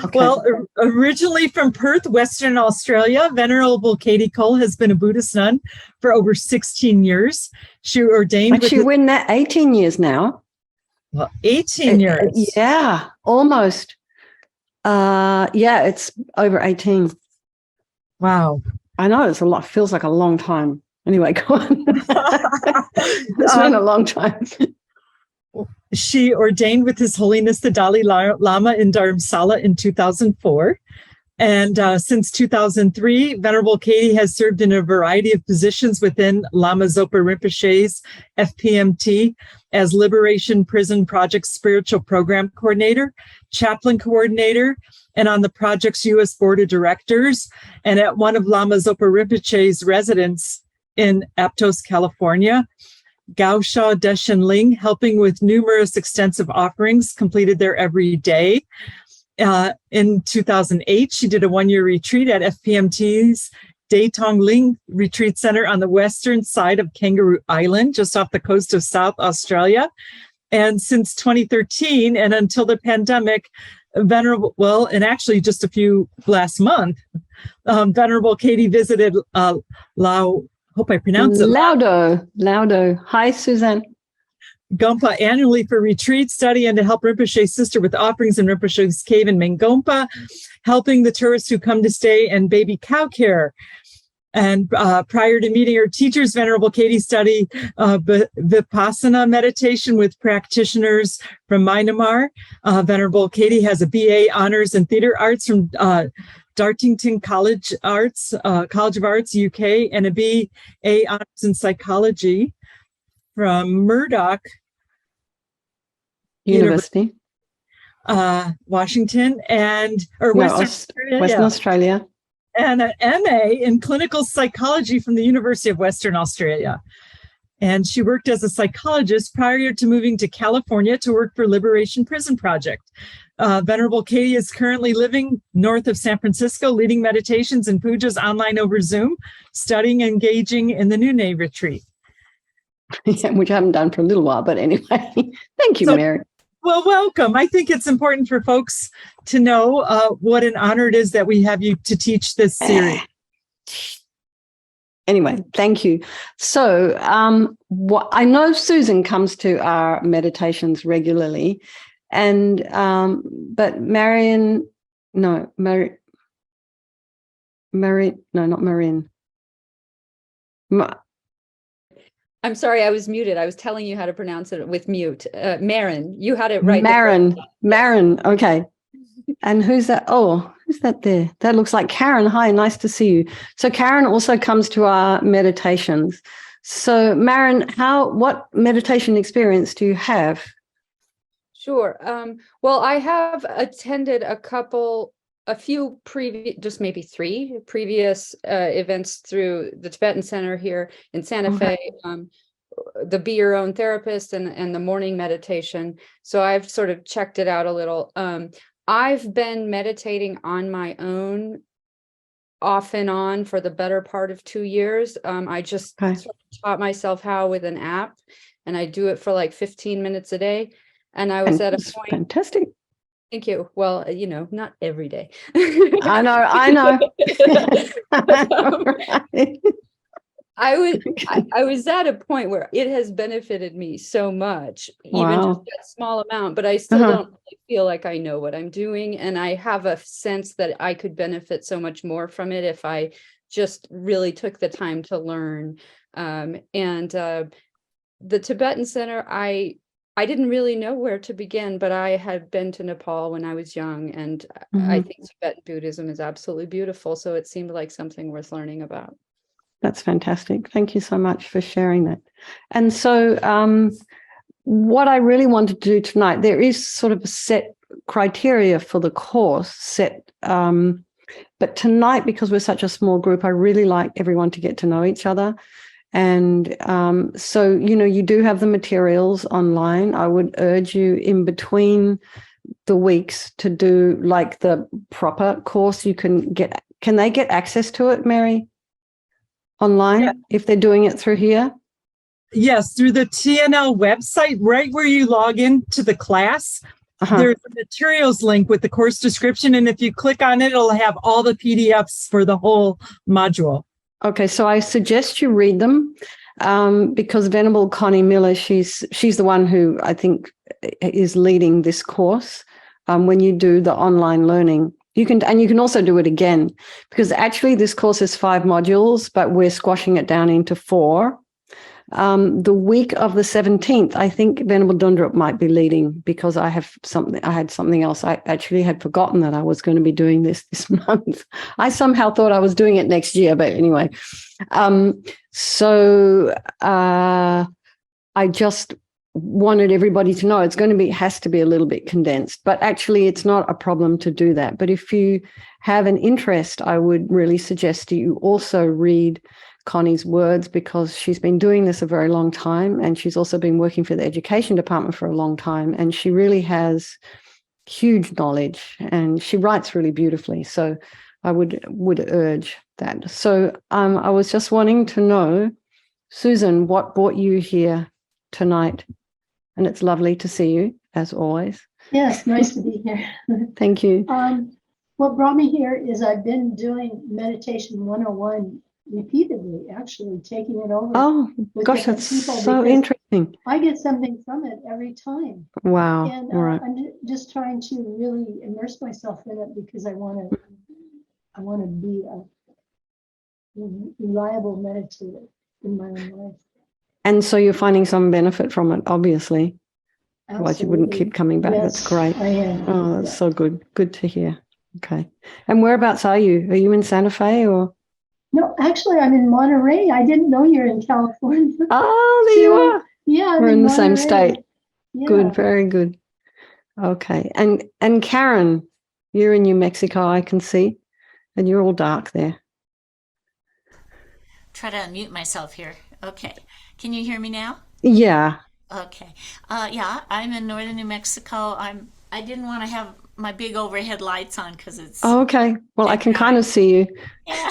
Okay. Well, originally from Perth, Western Australia, Venerable Katy Cole has been a Buddhist nun for over 16 years. She ordained Actually, we're now 18 years now. Well, 18 years. Yeah, almost. Yeah, it's over 18. Wow. I know, it's a lot. Feels like a long time. Anyway, go on. It's been a long time. She ordained with His Holiness the Dalai Lama in Dharamsala in 2004. And since 2003, Venerable Katy has served in a variety of positions within Lama Zopa Rinpoche's FPMT as Liberation Prison Project Spiritual Program Coordinator, Chaplain Coordinator, and on the project's U.S. Board of Directors, and at one of Lama Zopa Rinpoche's residence in Aptos, California. Gaosha Deshen Ling, helping with numerous extensive offerings completed there every day. In 2008, she did a one-year retreat at FPMT's Datong Ling Retreat Center on the western side of Kangaroo Island, just off the coast of South Australia. And since 2013 and until the pandemic, and actually just last month, Venerable Katy visited hope I pronounce it. Laudo. Hi, Suzanne. Gompa annually for retreat study and to help Rinpoche's sister with offerings in Rinpoche's cave in Mengompa, helping the tourists who come to stay, and baby cow care. And prior to meeting her teachers, Venerable Katy studied Vipassana meditation with practitioners from Myanmar. Venerable Katy has a BA honors in theater arts from Dartington College of Arts, UK, and a BA honors in psychology from Murdoch University, Washington, Western Australia, and an MA in clinical psychology from the University of Western Australia. And she worked as a psychologist prior to moving to California to work for Liberation Prison Project. Venerable Katy is currently living north of San Francisco, leading meditations and pujas online over Zoom, studying and engaging in the Nune retreat. Yeah, which I haven't done for a little while, but anyway, thank you, Mary. Well, welcome. I think it's important for folks to know what an honor it is that we have you to teach this series. Anyway, thank you. So I know Susan comes to our meditations regularly, but Marion, not Marion. I'm sorry, I was muted. I was telling you how to pronounce it with mute. Marin, you had it right. Marin, okay. And who's that? Oh, who's that there? That looks like Karen. Hi, nice to see you. So Karen also comes to our meditations. So Marin, what meditation experience do you have? Sure. Well, I have attended a few previous, just maybe 3 previous events through the Tibetan Center here in Santa Fe, the Be Your Own Therapist and the morning meditation. So I've sort of checked it out a little. I've been meditating on my own off and on for the better part of 2 years. I just sort of taught myself how with an app, and I do it for like 15 minutes a day. And I was at a point. Fantastic. Thank you. Well, not every day. I know. I was at a point where it has benefited me so much, even just that small amount, but I still don't really feel like I know what I'm doing. And I have a sense that I could benefit so much more from it if I just really took the time to learn. The Tibetan Center, I didn't really know where to begin, but I had been to Nepal when I was young, and I think Tibetan Buddhism is absolutely beautiful. So it seemed like something worth learning about. That's fantastic. Thank you so much for sharing that. And so what I really wanted to do tonight, there is sort of a set criteria for the course but tonight, because we're such a small group, I really like everyone to get to know each other. And so, you do have the materials online. I would urge you in between the weeks to do like the proper course. Can they get access to it, Mary, online if they're doing it through here? Yes, through the TNL website, right where you log in to the class. there's a materials link with the course description. And if you click on it, it'll have all the PDFs for the whole module. Okay, so I suggest you read them because Venerable Connie Miller, she's the one who I think is leading this course. When you do the online learning, you can also do it again, because actually this course is 5 modules, but we're squashing it down into 4. The week of the 17th, I think Venerable Dundrup might be leading, because I had something else. I actually had forgotten that I was going to be doing this month. I somehow thought I was doing it next year, but anyway. I just wanted everybody to know has to be a little bit condensed, but actually it's not a problem to do that. But if you have an interest, I would really suggest you also read Connie's words, because she's been doing this a very long time, and she's also been working for the education department for a long time, and she really has huge knowledge, and she writes really beautifully. So I would urge that. So I was just wanting to know, Susan, what brought you here tonight? And it's lovely to see you, as always. Yes, nice to be here. Thank you. What brought me here is I've been doing Meditation 101 repeatedly, actually taking it over. Oh, gosh, that's so interesting. I get something from it every time. Wow. And right. I'm just trying to really immerse myself in it, because I want to be a reliable meditator in my own life. And so you're finding some benefit from it, obviously. Absolutely. Otherwise you wouldn't keep coming back. Yes, that's great. I am. Oh, that's so good. Good to hear. Okay. And whereabouts are you? Are you in Santa Fe or? No, actually, I'm in Monterey. I didn't know you're in California. Oh, there you are. Yeah, we're in the same state. Yeah. Good, very good. Okay. And Karen, you're in New Mexico, I can see, and you're all dark there. Try to unmute myself here. Okay. Can you hear me now? Yeah. Okay. Yeah, I'm in northern New Mexico. I didn't want to have my big overhead lights on because it's. Oh, okay. Well, I can kind of see you. Yeah.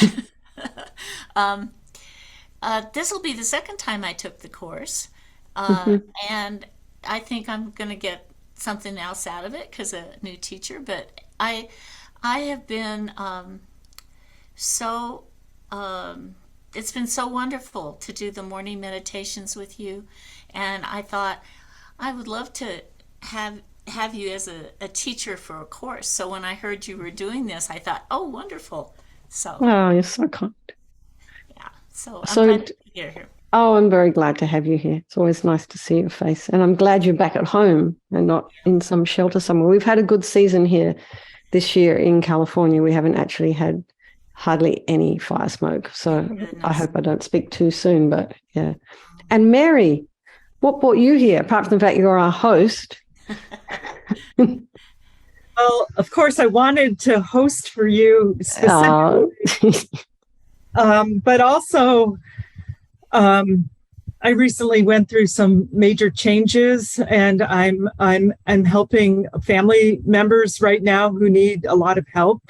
This will be the second time I took the course, and I think I'm going to get something else out of it because a new teacher. But I have been it's been so wonderful to do the morning meditations with you, and I thought I would love to have you as a teacher for a course. So when I heard you were doing this, I thought, oh, wonderful. So oh, you're so kind. Yeah. So I'm glad to be here. Oh, I'm very glad to have you here. It's always nice to see your face, and I'm glad you're back at home and not in some shelter somewhere. We've had a good season here this year in California. We haven't actually had hardly any fire smoke. So I hope I don't speak too soon, but yeah. And Mary, what brought you here, apart from the fact you're our host? Well, of course, I wanted to host for you specifically, but also I recently went through some major changes, and I'm helping family members right now who need a lot of help.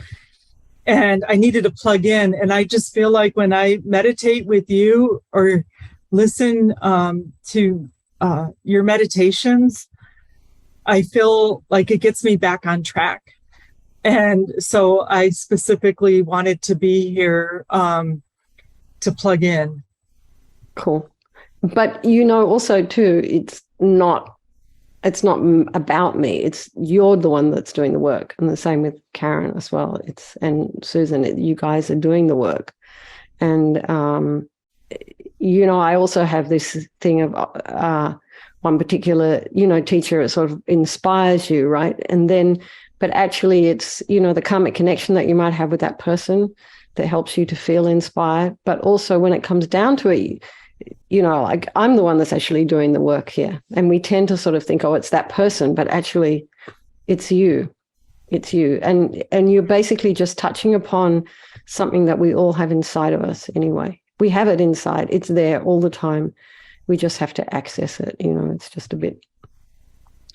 And I needed to plug in. And I just feel like when I meditate with you or listen to your meditations, I feel like it gets me back on track. And so I specifically wanted to be here to plug in. Cool. But also too, it's not about me. You're the one that's doing the work, and the same with Karen as well. And Susan, you guys are doing the work. And I also have this thing of one particular teacher. It sort of inspires you, right? And then, but actually, it's the karmic connection that you might have with that person that helps you to feel inspired. But also, when it comes down to it, like I'm the one that's actually doing the work here. And we tend to sort of think, oh, it's that person, but actually it's you. It's you. And you're basically just touching upon something that we all have inside of us anyway. We have it inside. It's there all the time. We just have to access it. It's just a bit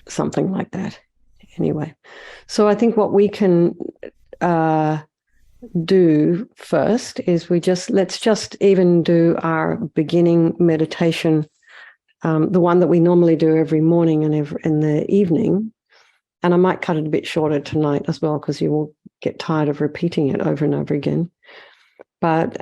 something like that anyway. So I think what we can do first is let's just even do our beginning meditation, the one that we normally do every morning and in the evening, And I might cut it a bit shorter tonight as well, because you will get tired of repeating it over and over again. But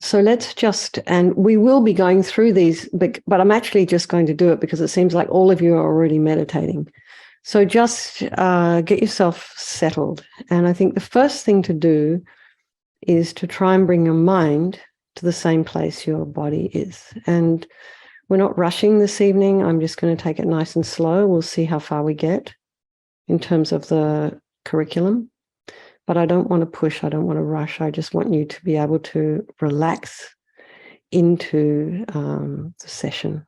so let's just, and we will be going through these, but I'm actually just going to do it because it seems like all of you are already meditating. So just get yourself settled. And I think the first thing to do is to try and bring your mind to the same place your body is. And we're not rushing this evening. I'm just going to take it nice and slow. We'll see how far we get in terms of the curriculum. But I don't want to push. I don't want to rush. I just want you to be able to relax into the session.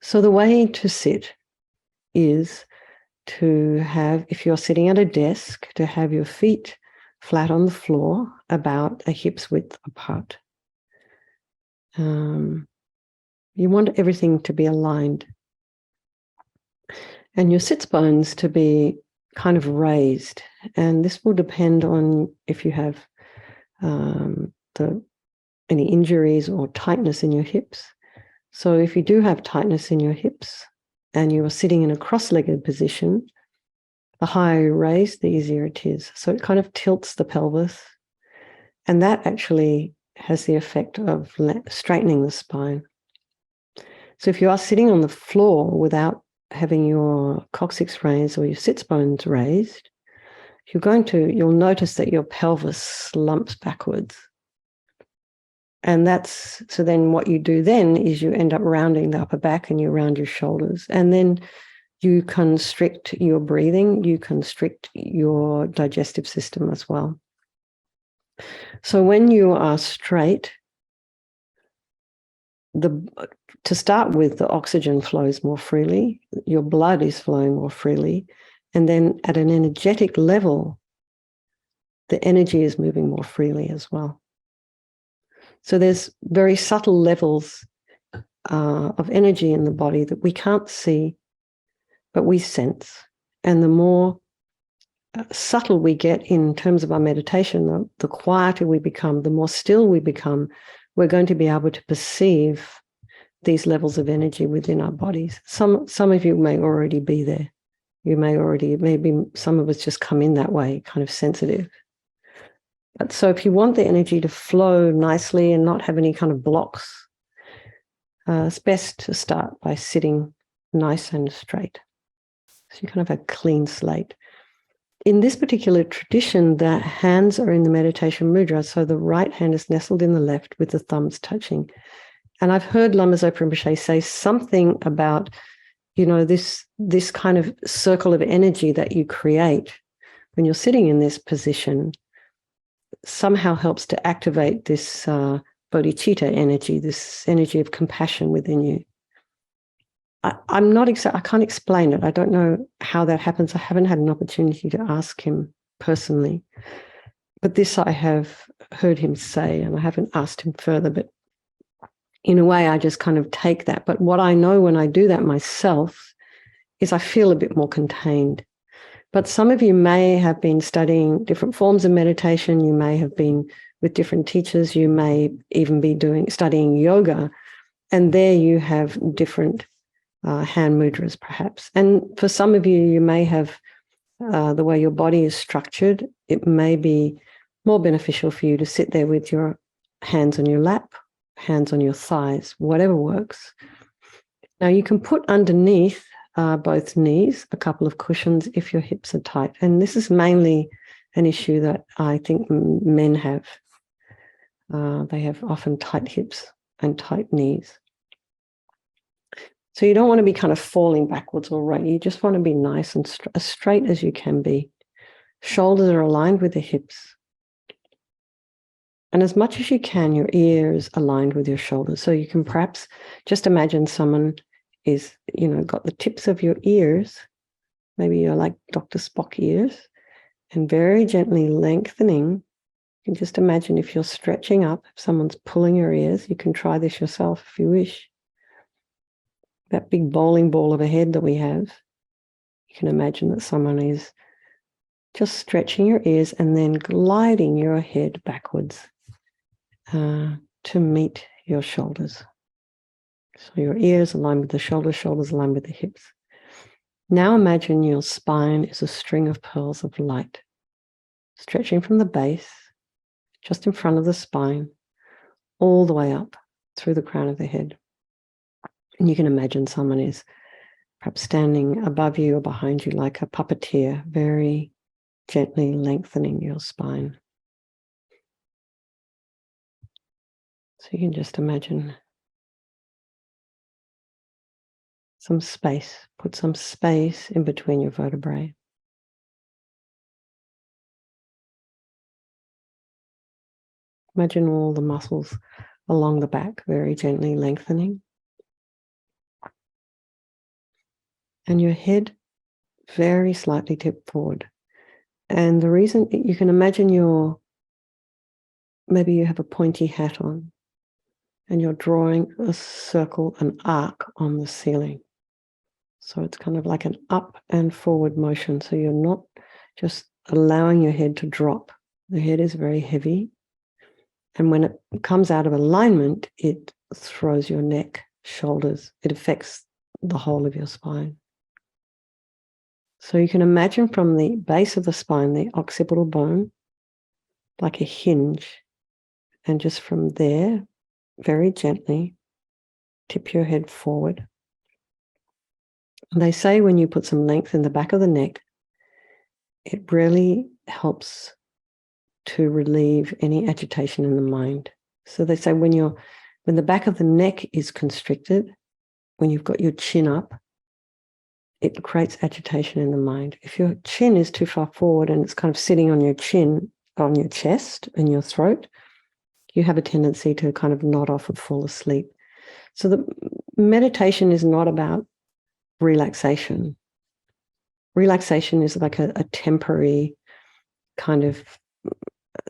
So the way to sit is to have, if you're sitting at a desk, to have your feet flat on the floor, about a hip's width apart. You want everything to be aligned. And your sits bones to be kind of raised. And this will depend on if you have any injuries or tightness in your hips. So if you do have tightness in your hips and you are sitting in a cross-legged position, the higher you raise, the easier it is. So it kind of tilts the pelvis. And that actually has the effect of straightening the spine. So if you are sitting on the floor without having your coccyx raised or your sits bones raised, you'll notice that your pelvis slumps backwards. And so then what you do then is you end up rounding the upper back and you round your shoulders. And then you constrict your breathing, you constrict your digestive system as well. So when you are straight, to start with, the oxygen flows more freely, your blood is flowing more freely, and then at an energetic level, the energy is moving more freely as well. So there's very subtle levels of energy in the body that we can't see, but we sense. And the more subtle we get in terms of our meditation, the quieter we become, the more still we become, we're going to be able to perceive these levels of energy within our bodies. Some of you may already be there. Maybe some of us just come in that way, kind of sensitive. But so if you want the energy to flow nicely and not have any kind of blocks, it's best to start by sitting nice and straight. So you kind of have a clean slate. In this particular tradition, the hands are in the meditation mudra. So the right hand is nestled in the left with the thumbs touching. And I've heard Lama Zopa Rinpoche say something about, this kind of circle of energy that you create when you're sitting in this position somehow helps to activate this bodhicitta energy, this energy of compassion within you. I'm not I can't explain it. I don't know how that happens. I haven't had an opportunity to ask him personally. But this I have heard him say, and I haven't asked him further. But in a way, I just kind of take that. But what I know when I do that myself is I feel a bit more contained. But some of you may have been studying different forms of meditation. You may have been with different teachers. You may even be studying yoga. And there you have different hand mudras, perhaps. And for some of you, you may have the way your body is structured. It may be more beneficial for you to sit there with your hands on your lap, hands on your thighs, whatever works. Now you can put underneath both knees a couple of cushions if your hips are tight. And this is mainly an issue that I think men have. They have often tight hips and tight knees. So you don't want to be kind of falling backwards or right. You just want to be nice and as straight as you can be. Shoulders are aligned with the hips. And as much as you can, your ears aligned with your shoulders. So you can perhaps just imagine someone is, got the tips of your ears. Maybe you're like Dr. Spock ears, and very gently lengthening. You can just imagine if you're stretching up, if someone's pulling your ears. You can try this yourself if you wish. That big bowling ball of a head that we have, you can imagine that someone is just stretching your ears and then gliding your head backwards to meet your shoulders. So your ears align with the shoulders, shoulders align with the hips. Now imagine your spine is a string of pearls of light, stretching from the base, just in front of the spine, all the way up through the crown of the head. And you can imagine someone is perhaps standing above you or behind you like a puppeteer, very gently lengthening your spine. So you can just imagine some space, put some space in between your vertebrae. Imagine all the muscles along the back, very gently lengthening. And your head very slightly tipped forward. And the reason, you can imagine maybe you have a pointy hat on and you're drawing a circle, an arc on the ceiling. So it's kind of like an up and forward motion. So you're not just allowing your head to drop. The head is very heavy. And when it comes out of alignment, it throws your neck, shoulders. It affects the whole of your spine. So you can imagine from the base of the spine, the occipital bone, like a hinge. And just from there, very gently, tip your head forward. And they say when you put some length in the back of the neck, it really helps to relieve any agitation in the mind. So they say when the back of the neck is constricted, when you've got your chin up, it creates agitation in the mind. If your chin is too far forward and it's kind of sitting on your chin, on your chest and your throat, you have a tendency to kind of nod off and fall asleep. So the meditation is not about relaxation. Relaxation is like a temporary kind of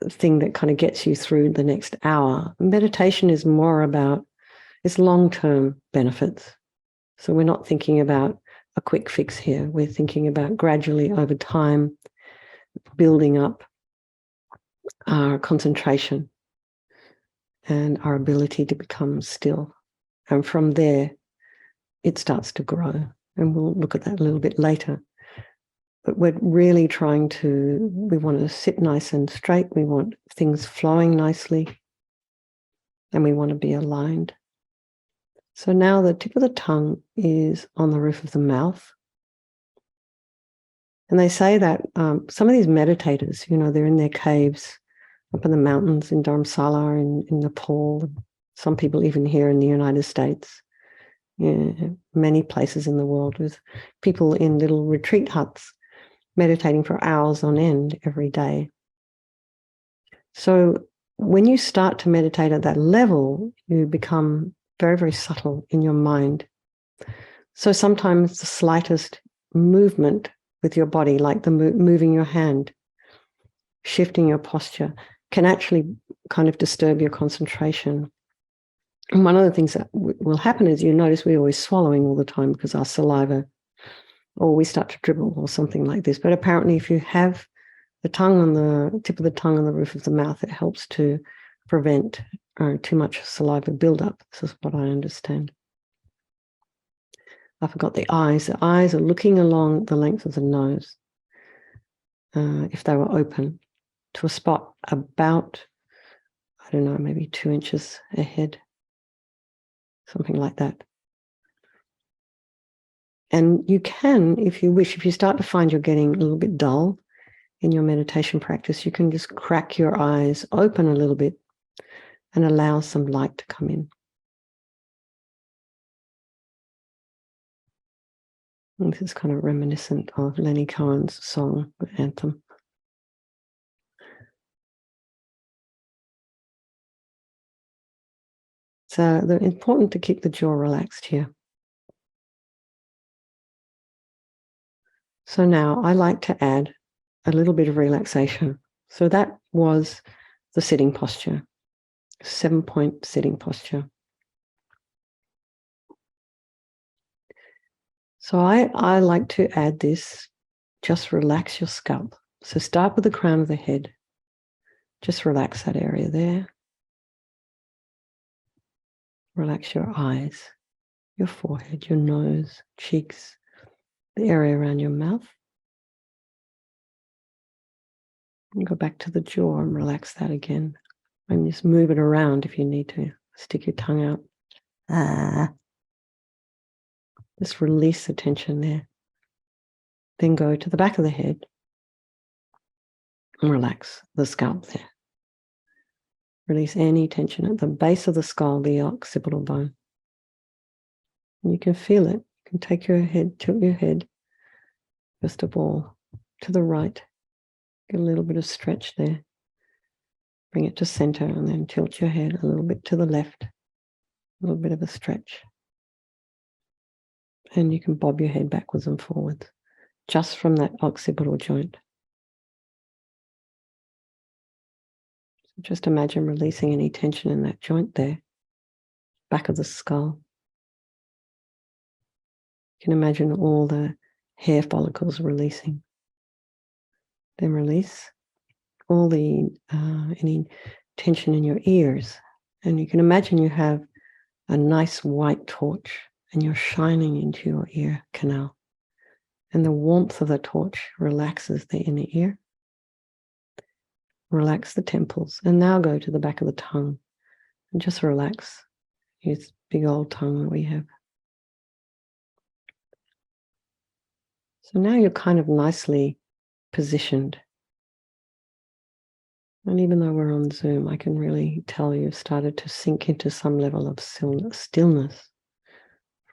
thing that kind of gets you through the next hour. Meditation is more about its long-term benefits. So we're not thinking about a quick fix here. We're thinking about gradually over time building up our concentration and our ability to become still. And from there, it starts to grow. And we'll look at that a little bit later. But we're really we want to sit nice and straight. We want things flowing nicely. And we want to be aligned. So now the tip of the tongue is on the roof of the mouth. And they say that some of these meditators, they're in their caves up in the mountains in Dharamsala, in Nepal, some people even here in the United States, many places in the world, with people in little retreat huts meditating for hours on end every day. So when you start to meditate at that level, you become very, very subtle in your mind. So sometimes the slightest movement with your body, like the moving your hand, shifting your posture, can actually kind of disturb your concentration. And one of the things that will happen is you notice we're always swallowing all the time because our saliva, or we start to dribble or something like this. But apparently if you have the tip of the tongue on the roof of the mouth, it helps to prevent too much saliva buildup. This is what I understand. I forgot the eyes. The eyes are looking along the length of the nose, if they were open, to a spot about, I don't know, maybe 2 inches ahead, something like that. And you can, if you wish, if you start to find you're getting a little bit dull in your meditation practice, you can just crack your eyes open a little bit and allow some light to come in. And this is kind of reminiscent of Lenny Cohen's song, Anthem. So they're important to keep the jaw relaxed here. So now I like to add a little bit of relaxation. So that was the sitting posture, 7-point sitting posture. So I like to add this, just relax your scalp. So start with the crown of the head. Just relax that area there. Relax your eyes. your forehead, your nose, cheeks, the area around your mouth. And go back to the jaw and relax that again. And just move it around if you need to. Stick your tongue out. Just release the tension there. Then go to the back of the head and relax the scalp there. Release any tension at the base of the skull, the occipital bone. And you can feel it. You can take your head, tilt your head, first of all, to the right. Get a little bit of stretch there. Bring it to center and then tilt your head a little bit to the left. A little bit of a stretch. And you can bob your head backwards and forwards just from that occipital joint. So just imagine releasing any tension in that joint there, back of the skull. You can imagine all the hair follicles releasing. Then release all the any tension in your ears. And you can imagine you have a nice white torch and you're shining into your ear canal. And the warmth of the torch relaxes the inner ear. Relax the temples. And now go to the back of the tongue and just relax. Use big old tongue that we have. So now you're kind of nicely positioned. And even though we're on Zoom, I can really tell you've started to sink into some level of stillness.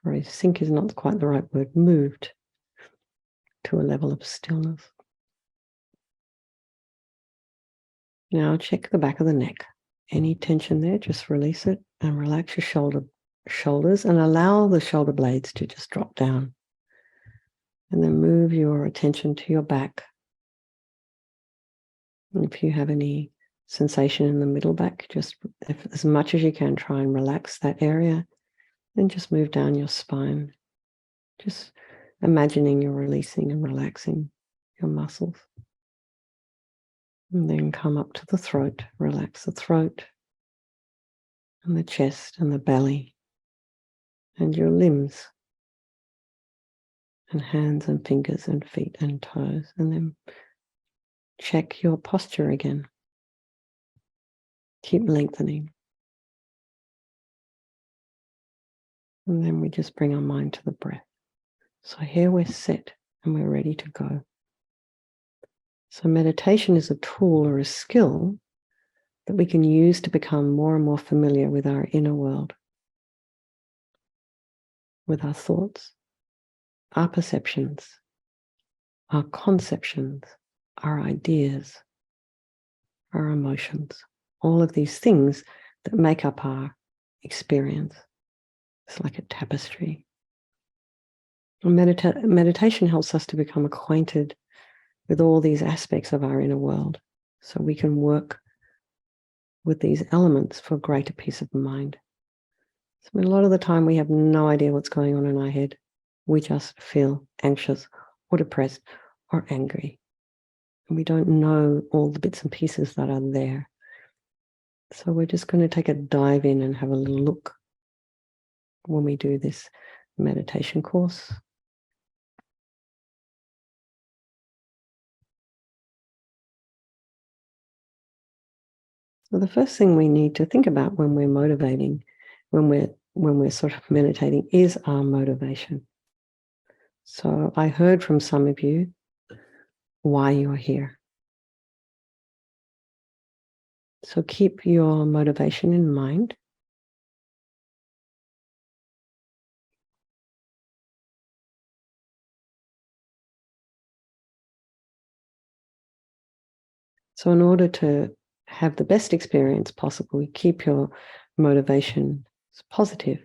Or sink is not quite the right word, moved to a level of stillness. Now check the back of the neck. Any tension there, just release it and relax your shoulders and allow the shoulder blades to just drop down. And then move your attention to your back. And if you have any sensation in the middle back, just as much as you can, try and relax that area. Then just move down your spine. Just imagining you're releasing and relaxing your muscles. And then come up to the throat. Relax the throat and the chest and the belly and your limbs and hands and fingers and feet and toes. And then check your posture again. Keep lengthening. And then we just bring our mind to the breath. So here we're set and we're ready to go. So meditation is a tool or a skill that we can use to become more and more familiar with our inner world, with our thoughts, our perceptions, our conceptions, our ideas, our emotions, all of these things that make up our experience. It's like a tapestry. And meditation helps us to become acquainted with all these aspects of our inner world so we can work with these elements for greater peace of mind. So a lot of the time we have no idea what's going on in our head. We just feel anxious or depressed or angry. And we don't know all the bits and pieces that are there. So we're just going to take a dive in and have a little look when we do this meditation course. So the first thing we need to think about when we're motivating, when we're sort of meditating, is our motivation. So I heard from some of you why you're here. So keep your motivation in mind. So in order to have the best experience possible, keep your motivation positive.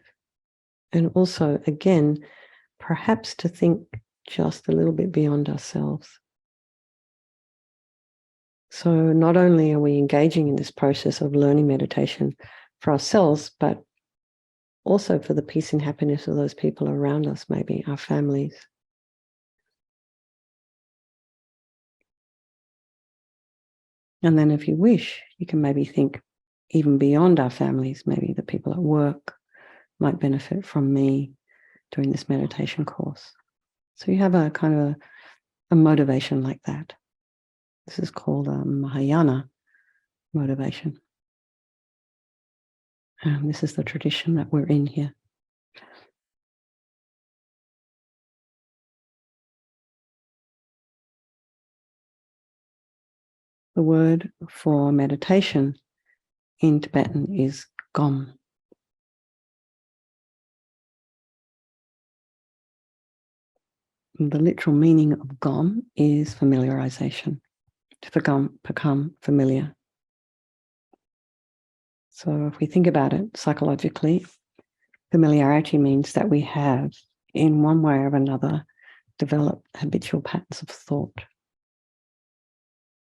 And also, again, perhaps to think just a little bit beyond ourselves. So not only are we engaging in this process of learning meditation for ourselves, but also for the peace and happiness of those people around us, maybe our families. And then if you wish, you can maybe think even beyond our families, maybe the people at work might benefit from me doing this meditation course. So you have a kind of a motivation like that. This is called a Mahayana motivation. And this is the tradition that we're in here. The word for meditation in Tibetan is gom. The literal meaning of gom is familiarization, to become familiar. So if we think about it psychologically, familiarity means that we have, in one way or another, developed habitual patterns of thought,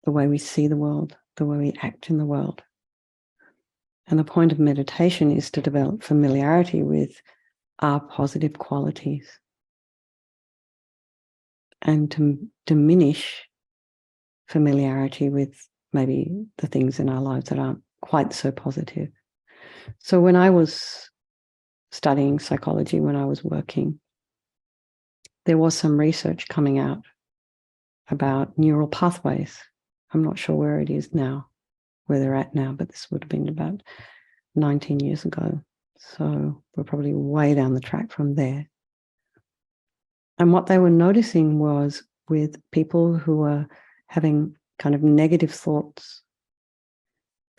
the way we see the world, the way we act in the world. And the point of meditation is to develop familiarity with our positive qualities and to diminish familiarity with maybe the things in our lives that aren't quite so positive. So when I was studying psychology, when I was working, there was some research coming out about neural pathways. I'm not sure where it is now, where they're at now, but this would have been about 19 years ago. So we're probably way down the track from there. And what they were noticing was with people who were having kind of negative thoughts,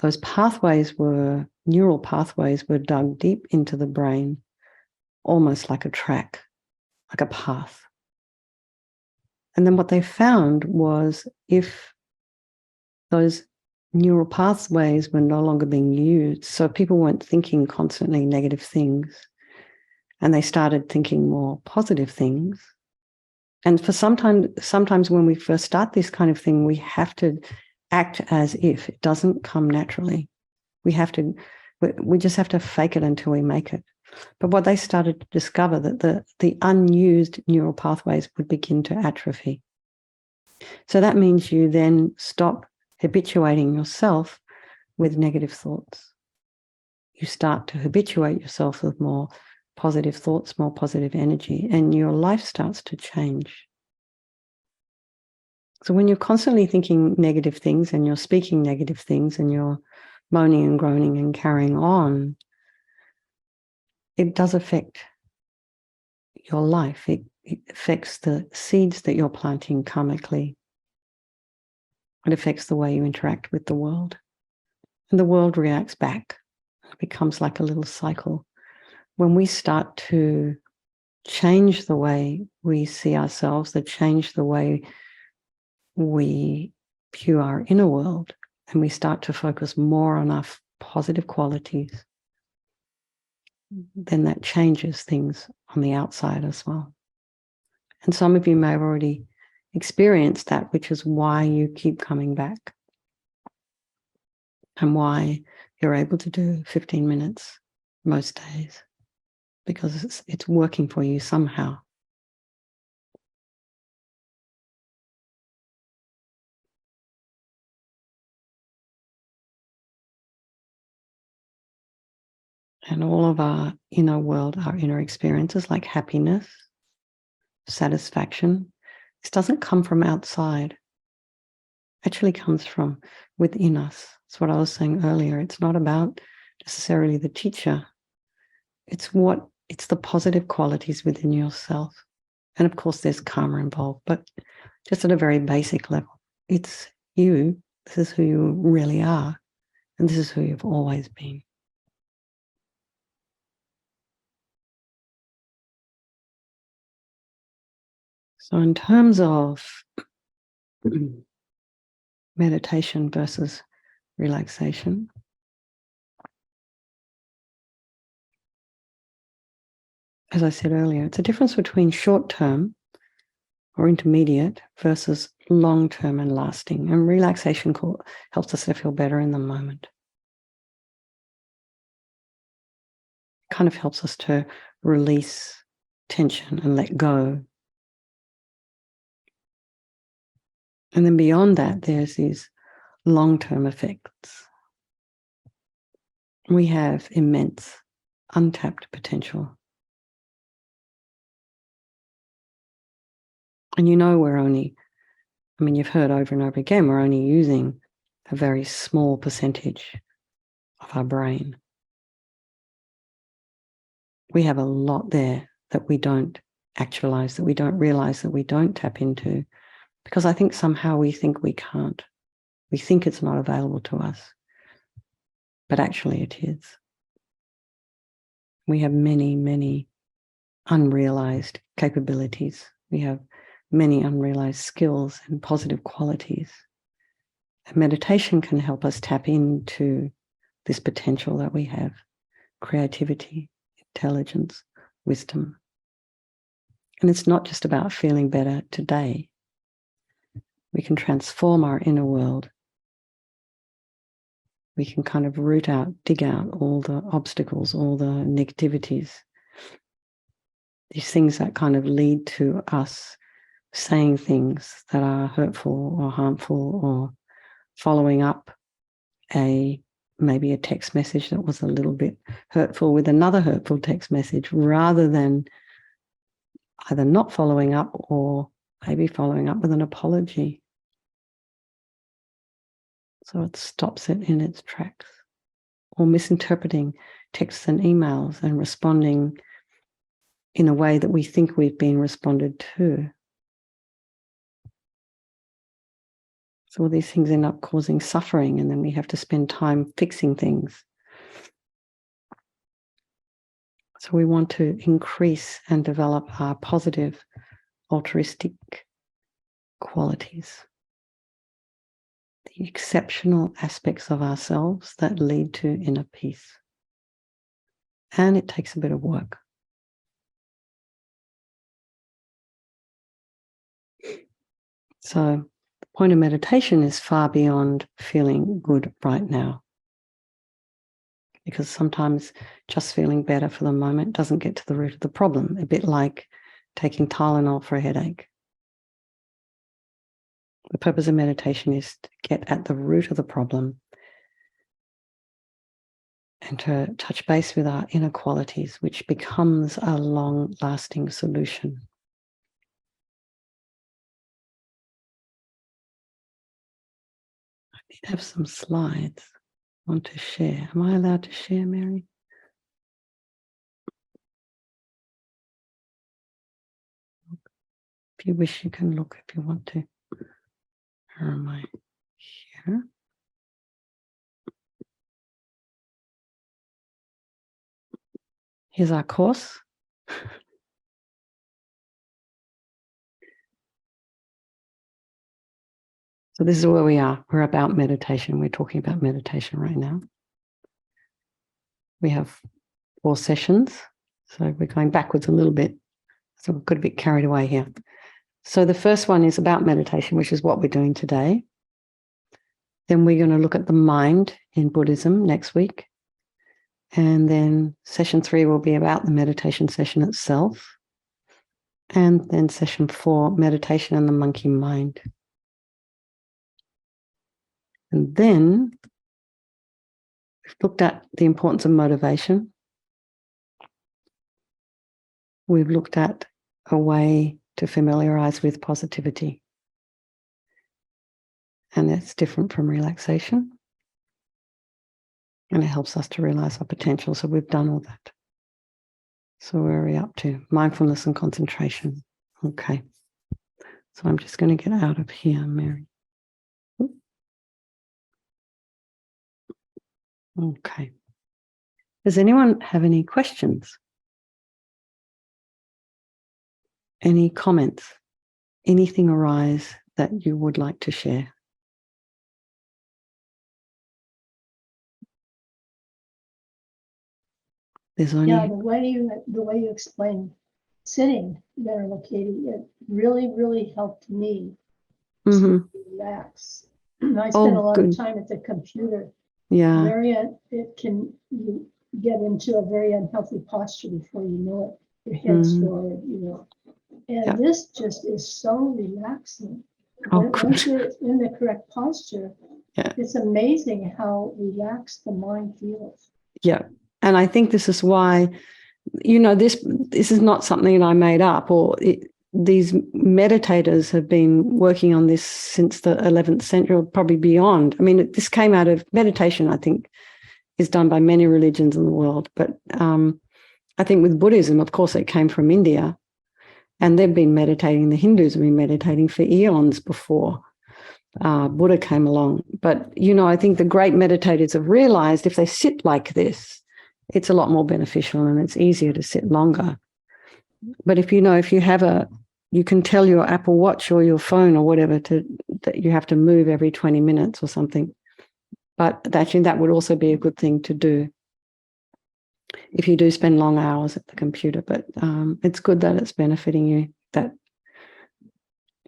those pathways were, neural pathways were dug deep into the brain, almost like a track, like a path. And then what they found was if those neural pathways were no longer being used, so people weren't thinking constantly negative things, and they started thinking more positive things. And for sometimes when we first start this kind of thing, we have to act as if it doesn't come naturally. We just have to fake it until we make it. But what they started to discover that the unused neural pathways would begin to atrophy. So that means you then stop habituating yourself with negative thoughts. You start to habituate yourself with more positive thoughts, more positive energy, and your life starts to change. So when you're constantly thinking negative things and you're speaking negative things and you're moaning and groaning and carrying on, it does affect your life. It affects the seeds that you're planting karmically. It affects the way you interact with the world. And the world reacts back. It becomes like a little cycle. When we start to change the way we see ourselves, to change the way we view our inner world, and we start to focus more on our positive qualities, then that changes things on the outside as well. And some of you may have already experienced that, which is why you keep coming back and why you're able to do 15 minutes most days, because it's working for you somehow. And all of our inner world, our inner experiences like happiness, satisfaction, this doesn't come from outside. It actually comes from within us. That's what I was saying earlier. It's not about necessarily the teacher. It's the positive qualities within yourself. And of course, there's karma involved, but just at a very basic level, it's you. This is who you really are. And this is who you've always been. So in terms of meditation versus relaxation, as I said earlier, it's a difference between short-term or intermediate versus long-term and lasting. And relaxation helps us to feel better in the moment. It kind of helps us to release tension and let go. And then beyond that, there's these long-term effects. We have immense untapped potential. And you know we're only, I mean, you've heard over and over again, we're only using a very small percentage of our brain. We have a lot there that we don't actualize, that we don't realize, that we don't tap into, because I think somehow we think we can't. We think it's not available to us, but actually it is. We have many, many unrealized capabilities. We have many unrealized skills and positive qualities. And meditation can help us tap into this potential that we have: creativity, intelligence, wisdom. And it's not just about feeling better today. We can transform our inner world. We can kind of root out, dig out all the obstacles, all the negativities, these things that kind of lead to us saying things that are hurtful or harmful, or following up maybe a text message that was a little bit hurtful with another hurtful text message, rather than either not following up or maybe following up with an apology. So it stops it in its tracks. Or misinterpreting texts and emails and responding in a way that we think we've been responded to. So all these things end up causing suffering, and then we have to spend time fixing things. So we want to increase and develop our positive, altruistic qualities, the exceptional aspects of ourselves that lead to inner peace. And it takes a bit of work. So the point of meditation is far beyond feeling good right now. Because sometimes just feeling better for the moment doesn't get to the root of the problem, a bit like taking Tylenol for a headache. The purpose of meditation is to get at the root of the problem and to touch base with our inner qualities, which becomes a long-lasting solution. I need to have some slides I want to share. Am I allowed to share, Mary? If you wish, you can look if you want to. Where am I? Here. Here's our course. So this is where we are. We're about meditation. We're talking about meditation right now. We have 4 sessions. So we're going backwards a little bit. So we've got a bit carried away here. So the first one is about meditation, which is what we're doing today. Then we're going to look at the mind in Buddhism next week. And then session 3 will be about the meditation session itself. And then session 4, meditation and the monkey mind. And then we've looked at the importance of motivation. We've looked at a way to familiarize with positivity. And it's different from relaxation. And it helps us to realize our potential. So we've done all that. So where are we up to? Mindfulness and concentration. Okay. So I'm just going to get out of here, Mary. Okay. Does anyone have any questions? Any comments? Anything arise that you would like to share? There's only... Yeah, the way you explain sitting, Ven.Katy, it really helped me to relax. I spend a lot of time at the computer. Yeah. It can you get into a very unhealthy posture before you know it. Your head's forward, And this just is so relaxing. Once you're in the correct posture, it's amazing how relaxed the mind feels. Yeah. And I think this is why, this is not something that I made up, or these meditators have been working on this since the 11th century, or probably beyond. I mean, this came out of meditation, I think, is done by many religions in the world. But I think with Buddhism, of course, it came from India. And they've been meditating, the Hindus have been meditating for eons before Buddha came along. But, I think the great meditators have realized if they sit like this, it's a lot more beneficial and it's easier to sit longer. But if you can tell your Apple Watch or your phone or whatever that you have to move every 20 minutes or something. But actually, that would also be a good thing to do if you do spend long hours at the computer. But it's good that it's benefiting you.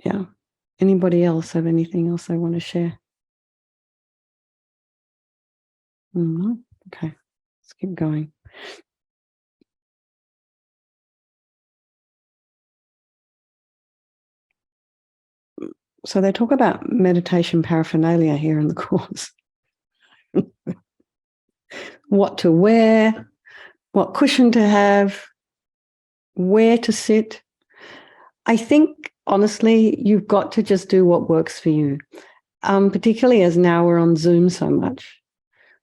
Yeah. Anybody else have anything else they want to share? No? Okay, let's keep going. So they talk about meditation paraphernalia here in the course. What to wear, what cushion to have, where to sit. I think, honestly, you've got to just do what works for you, particularly as now we're on Zoom so much.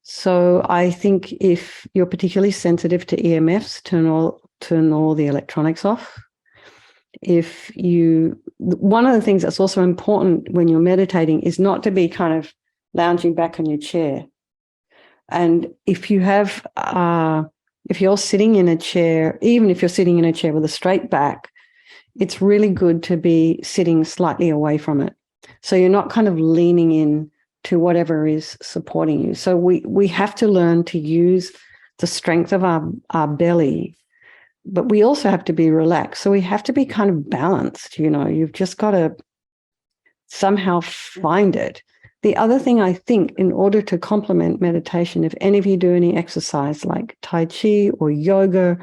So I think if you're particularly sensitive to EMFs, turn all the electronics off. One of the things that's also important when you're meditating is not to be kind of lounging back on your chair. And if you're sitting in a chair, even if you're sitting in a chair with a straight back, it's really good to be sitting slightly away from it. So you're not kind of leaning in to whatever is supporting you. So we have to learn to use the strength of our belly, but we also have to be relaxed. So we have to be kind of balanced, you've just got to somehow find it. The other thing I think, in order to complement meditation, if any of you do any exercise like Tai Chi or yoga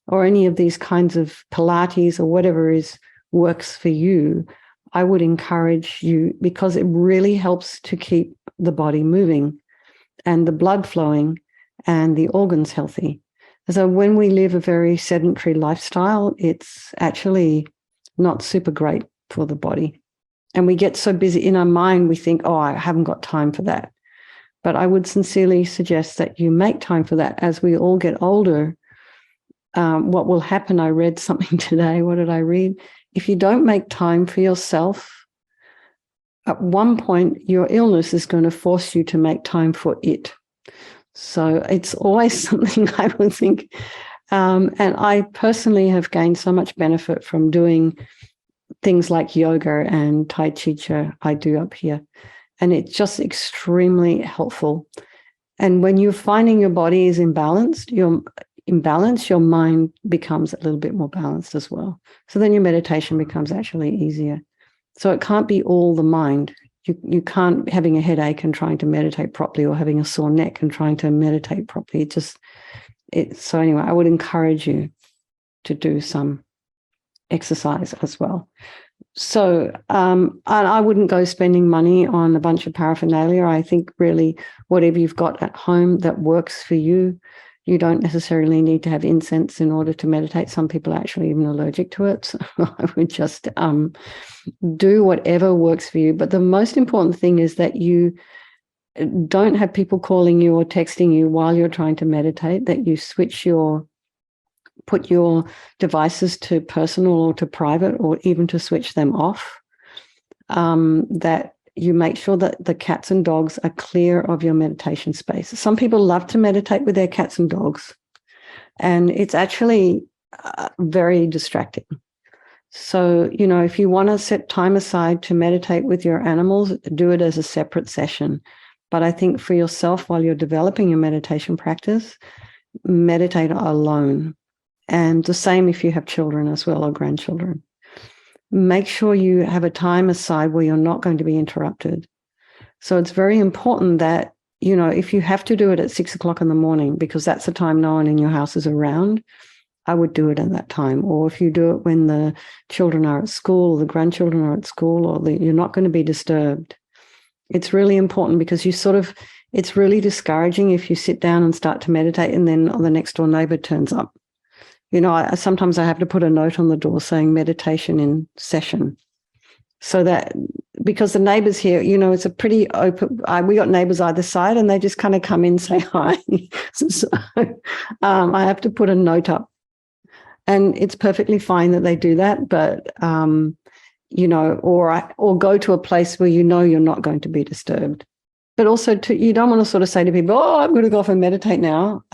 or any of these kinds of Pilates or whatever works for you, I would encourage you, because it really helps to keep the body moving and the blood flowing and the organs healthy. So when we live a very sedentary lifestyle, it's actually not super great for the body. And we get so busy in our mind, we think, oh, I haven't got time for that. But I would sincerely suggest that you make time for that. As we all get older, what will happen, I read something today. What did I read? If you don't make time for yourself, at one point, your illness is going to force you to make time for it. So it's always something I would think. And I personally have gained so much benefit from doing things like yoga and Tai Chi I do up here. And it's just extremely helpful. And when you're finding your body is imbalanced, your mind becomes a little bit more balanced as well. So then your meditation becomes actually easier. So it can't be all the mind. You can't having a headache and trying to meditate properly, or having a sore neck and trying to meditate properly. So anyway, I would encourage you to do some exercise as well. So I wouldn't go spending money on a bunch of paraphernalia. I think really whatever you've got at home that works for you. You don't necessarily need to have incense in order to meditate. Some people are actually even allergic to it. So I would just do whatever works for you. But the most important thing is that you don't have people calling you or texting you while you're trying to meditate, that you put your devices to personal or to private, or even to switch them off, that you make sure that the cats and dogs are clear of your meditation space. Some people love to meditate with their cats and dogs, and it's actually very distracting. So, if you want to set time aside to meditate with your animals, do it as a separate session. But I think for yourself, while you're developing your meditation practice, meditate alone. And the same if you have children as well, or grandchildren. Make sure you have a time aside where you're not going to be interrupted. So it's very important that, if you have to do it at 6 o'clock in the morning, because that's the time no one in your house is around, I would do it at that time. Or if you do it when the children are at school, or the grandchildren are at school, or you're not going to be disturbed. It's really important, because it's really discouraging if you sit down and start to meditate and then the next door neighbor turns up. Sometimes I have to put a note on the door saying meditation in session. So that, because the neighbors here, it's a pretty open, we got neighbors either side, and they just kind of come in, say hi. So I have to put a note up, and it's perfectly fine that they do that. But, or go to a place where you're not going to be disturbed. But also, you don't want to sort of say to people, "Oh, I'm going to go off and meditate now."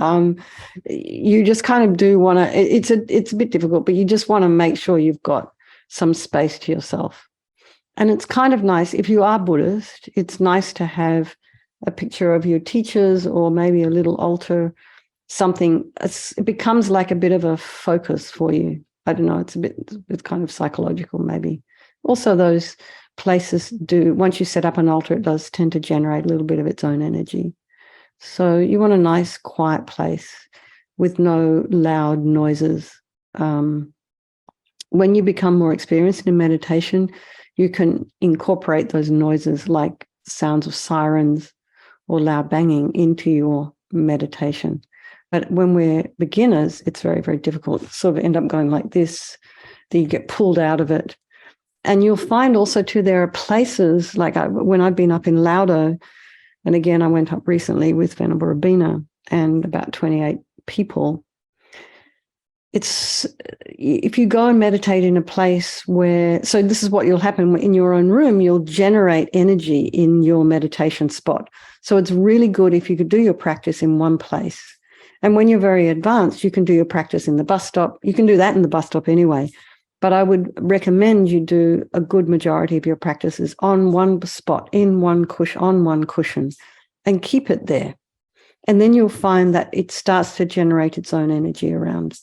You just kind of do want to. It's a bit difficult, but you just want to make sure you've got some space to yourself. And it's kind of nice, if you are Buddhist, it's nice to have a picture of your teachers, or maybe a little altar, something. It becomes like a bit of a focus for you. I don't know, it's kind of psychological maybe. Also, those places do, once you set up an altar, it does tend to generate a little bit of its own energy. So you want a nice, quiet place with no loud noises. When you become more experienced in meditation, you can incorporate those noises like sounds of sirens or loud banging into your meditation. But when we're beginners, it's very, very difficult. It's sort of end up going like this, then you get pulled out of it. And you'll find also too, there are places like when I've been up in Laudo, and again, I went up recently with Venerable Rabina and about 28 people. If you go and meditate in a place where, so this is what you'll happen in your own room, you'll generate energy in your meditation spot. So it's really good if you could do your practice in one place. And when you're very advanced, you can do your practice in the bus stop. You can do that in the bus stop anyway. But I would recommend you do a good majority of your practices on one spot, on one cushion, and keep it there. And then you'll find that it starts to generate its own energy around.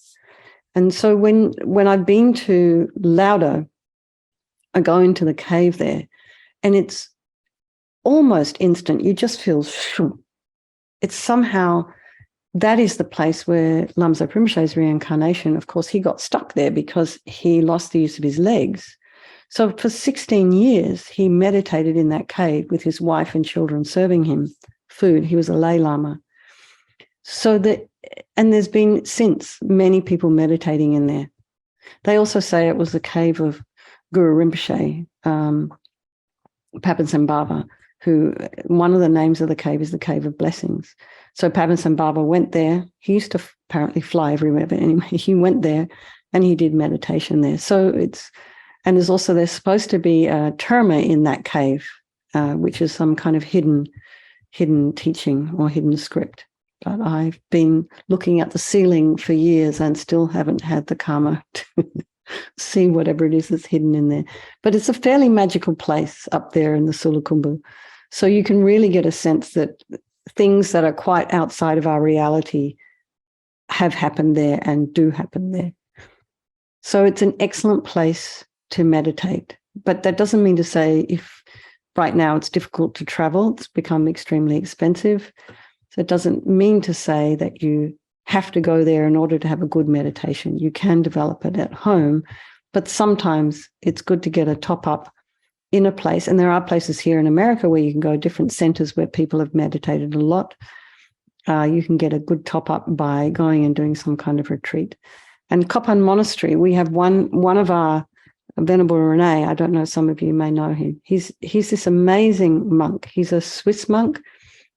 And so when I've been to Laudo, I go into the cave there, and it's almost instant. You just feel shoo. It's somehow, that is the place where Lamso Rinpoche's reincarnation, of course, he got stuck there because he lost the use of his legs. So for 16 years, he meditated in that cave with his wife and children serving him food. He was a lay lama. And there's been since many people meditating in there. They also say it was the cave of Guru Rinpoche, Papan Sambhava, who, one of the names of the cave is the Cave of Blessings. So Papan Sambhava went there. He used to apparently fly everywhere, but anyway, he went there and he did meditation there. So there's supposed to be a terma in that cave, which is some kind of hidden teaching or hidden script. But I've been looking at the ceiling for years and still haven't had the karma to see whatever it is that's hidden in there. But it's a fairly magical place up there in the Sulakumbu. So you can really get a sense that things that are quite outside of our reality have happened there and do happen there. So it's an excellent place to meditate. But that doesn't mean to say if right now it's difficult to travel, it's become extremely expensive. So it doesn't mean to say that you have to go there in order to have a good meditation. You can develop it at home, but sometimes it's good to get a top up in a place. And there are places here in America where you can go, different centers where people have meditated a lot. You can get a good top up by going and doing some kind of retreat. And Kopan Monastery, we have one of our, Venerable Rene, I don't know, some of you may know him. He's this amazing monk. He's a Swiss monk.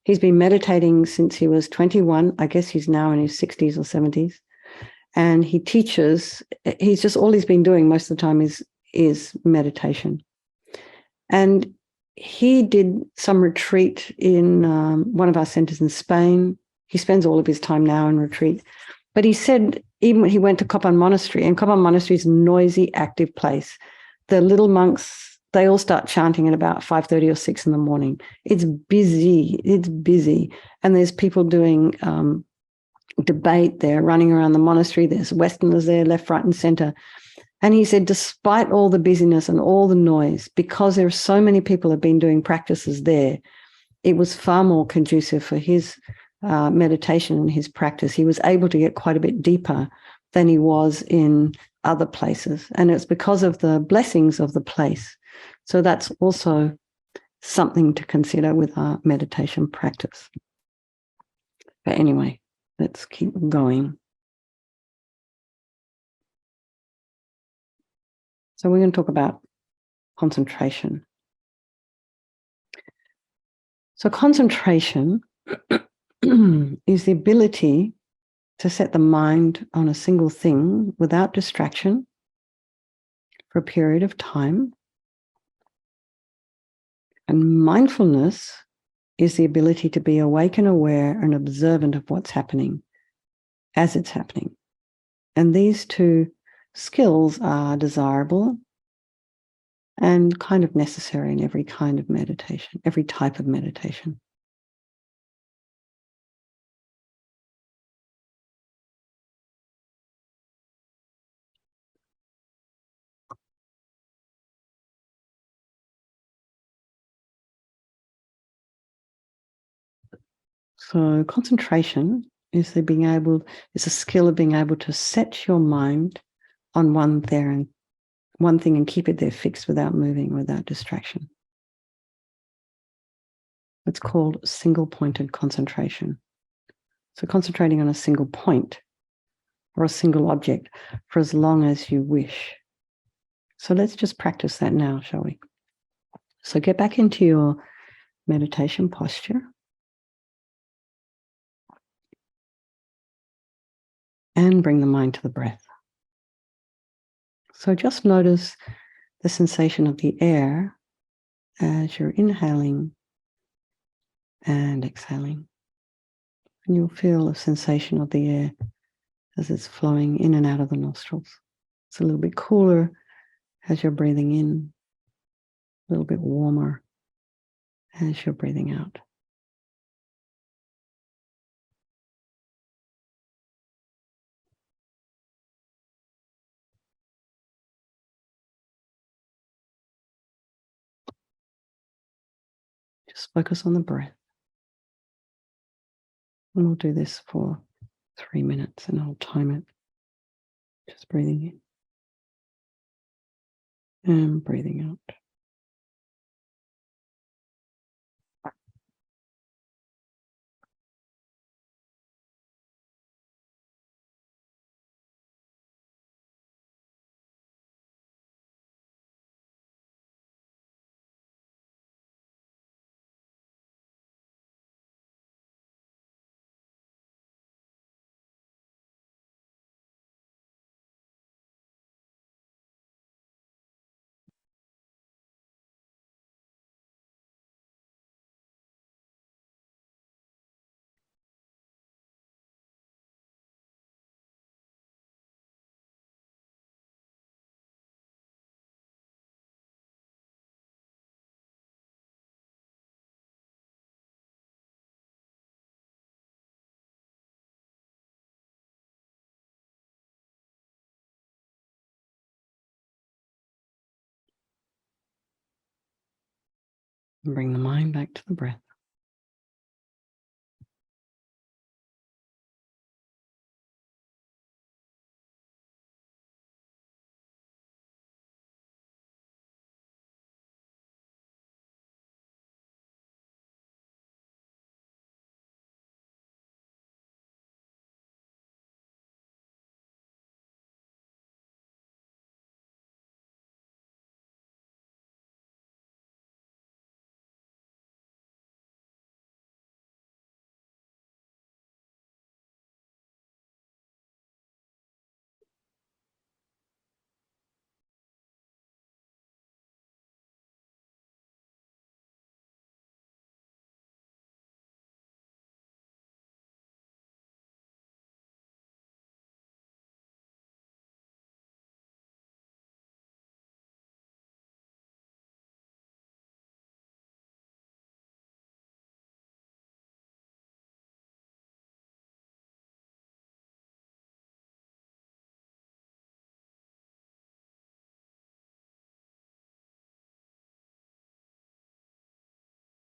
He's been meditating since he was 21. I guess he's now in his 60s or 70s. And he teaches, all he's been doing most of the time is meditation. And he did some retreat in one of our centers in Spain. He spends all of his time now in retreat. But he said, even when he went to Kopan Monastery, and Kopan Monastery is a noisy, active place. The little monks, they all start chanting at about 5:30 or 6 in the morning. It's busy. And there's people doing debate there, running around the monastery. There's Westerners there, left, right, and center. And he said, despite all the busyness and all the noise, because there are so many people have been doing practices there, it was far more conducive for his meditation and his practice. He was able to get quite a bit deeper than he was in other places. And it's because of the blessings of the place. So that's also something to consider with our meditation practice. But anyway, let's keep going. So we're going to talk about concentration. So concentration is the ability to set the mind on a single thing without distraction for a period of time. And mindfulness is the ability to be awake and aware and observant of what's happening as it's happening. And these two skills are desirable and kind of necessary in every kind of meditation, every type of meditation. So concentration is a skill of being able to set your mind on one thing and keep it there fixed without moving, without distraction. It's called single-pointed concentration. So concentrating on a single point or a single object for as long as you wish. So let's just practice that now, shall we? So get back into your meditation posture. And bring the mind to the breath. So just notice the sensation of the air as you're inhaling and exhaling. And you'll feel a sensation of the air as it's flowing in and out of the nostrils. It's a little bit cooler as you're breathing in, a little bit warmer as you're breathing out. Just focus on the breath. And we'll do this for 3 minutes and I'll time it. Just breathing in and breathing out. And bring the mind back to the breath.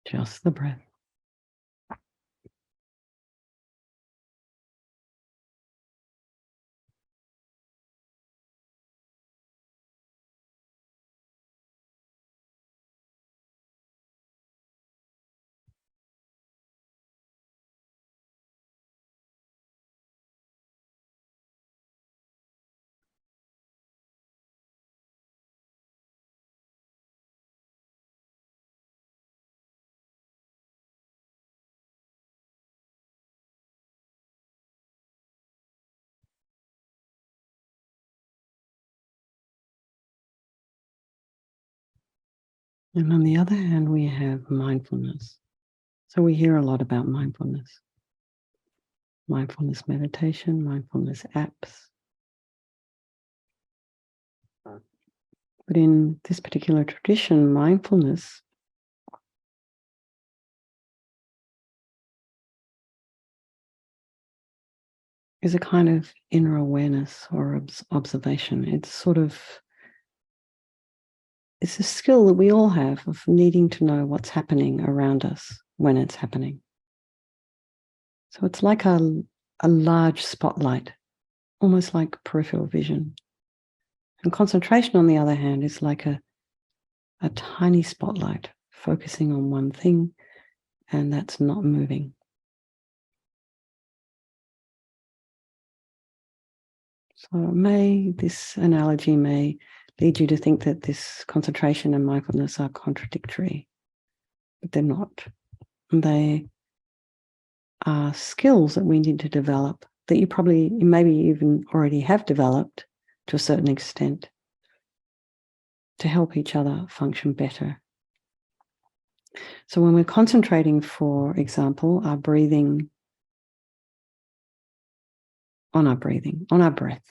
Just the breath. And on the other hand, we have mindfulness. So we hear a lot about mindfulness. Mindfulness meditation, mindfulness apps. But in this particular tradition, mindfulness is a kind of inner awareness or observation. It's a skill that we all have of needing to know what's happening around us when it's happening. So it's like a large spotlight, almost like peripheral vision. And concentration, on the other hand, is like a tiny spotlight focusing on one thing, and that's not moving. So this analogy may lead you to think that this concentration and mindfulness are contradictory, but they're not. They are skills that we need to develop that you maybe even already have developed to a certain extent to help each other function better. So when we're concentrating, for example, on our breath,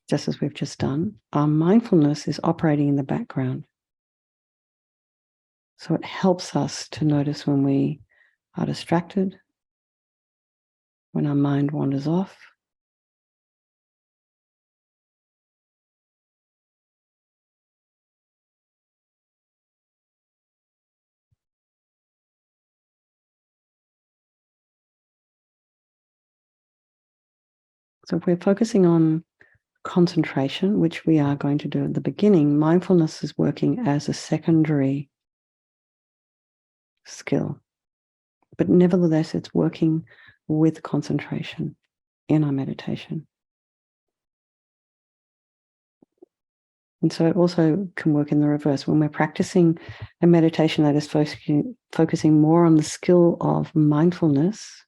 just as we've just done, our mindfulness is operating in the background. So it helps us to notice when we are distracted, when our mind wanders off. So if we're focusing on concentration, which we are going to do at the beginning, mindfulness is working as a secondary skill. But nevertheless, it's working with concentration in our meditation. And so it also can work in the reverse. When we're practicing a meditation that is focusing more on the skill of mindfulness,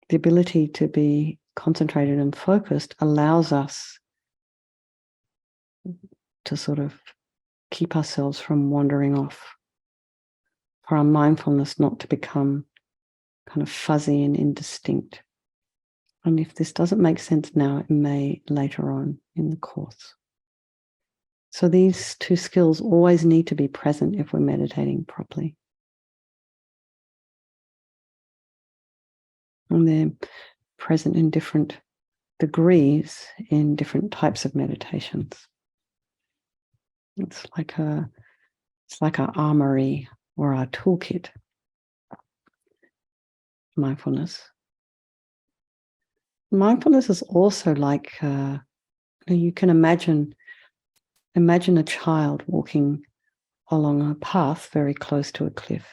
the ability to be concentrated and focused allows us to sort of keep ourselves from wandering off, for our mindfulness not to become kind of fuzzy and indistinct. And if this doesn't make sense now, it may later on in the course. So these two skills always need to be present if we're meditating properly. And they're present in different degrees in different types of meditations. It's like our armory or our toolkit, mindfulness. Mindfulness is also like, you can imagine a child walking along a path very close to a cliff.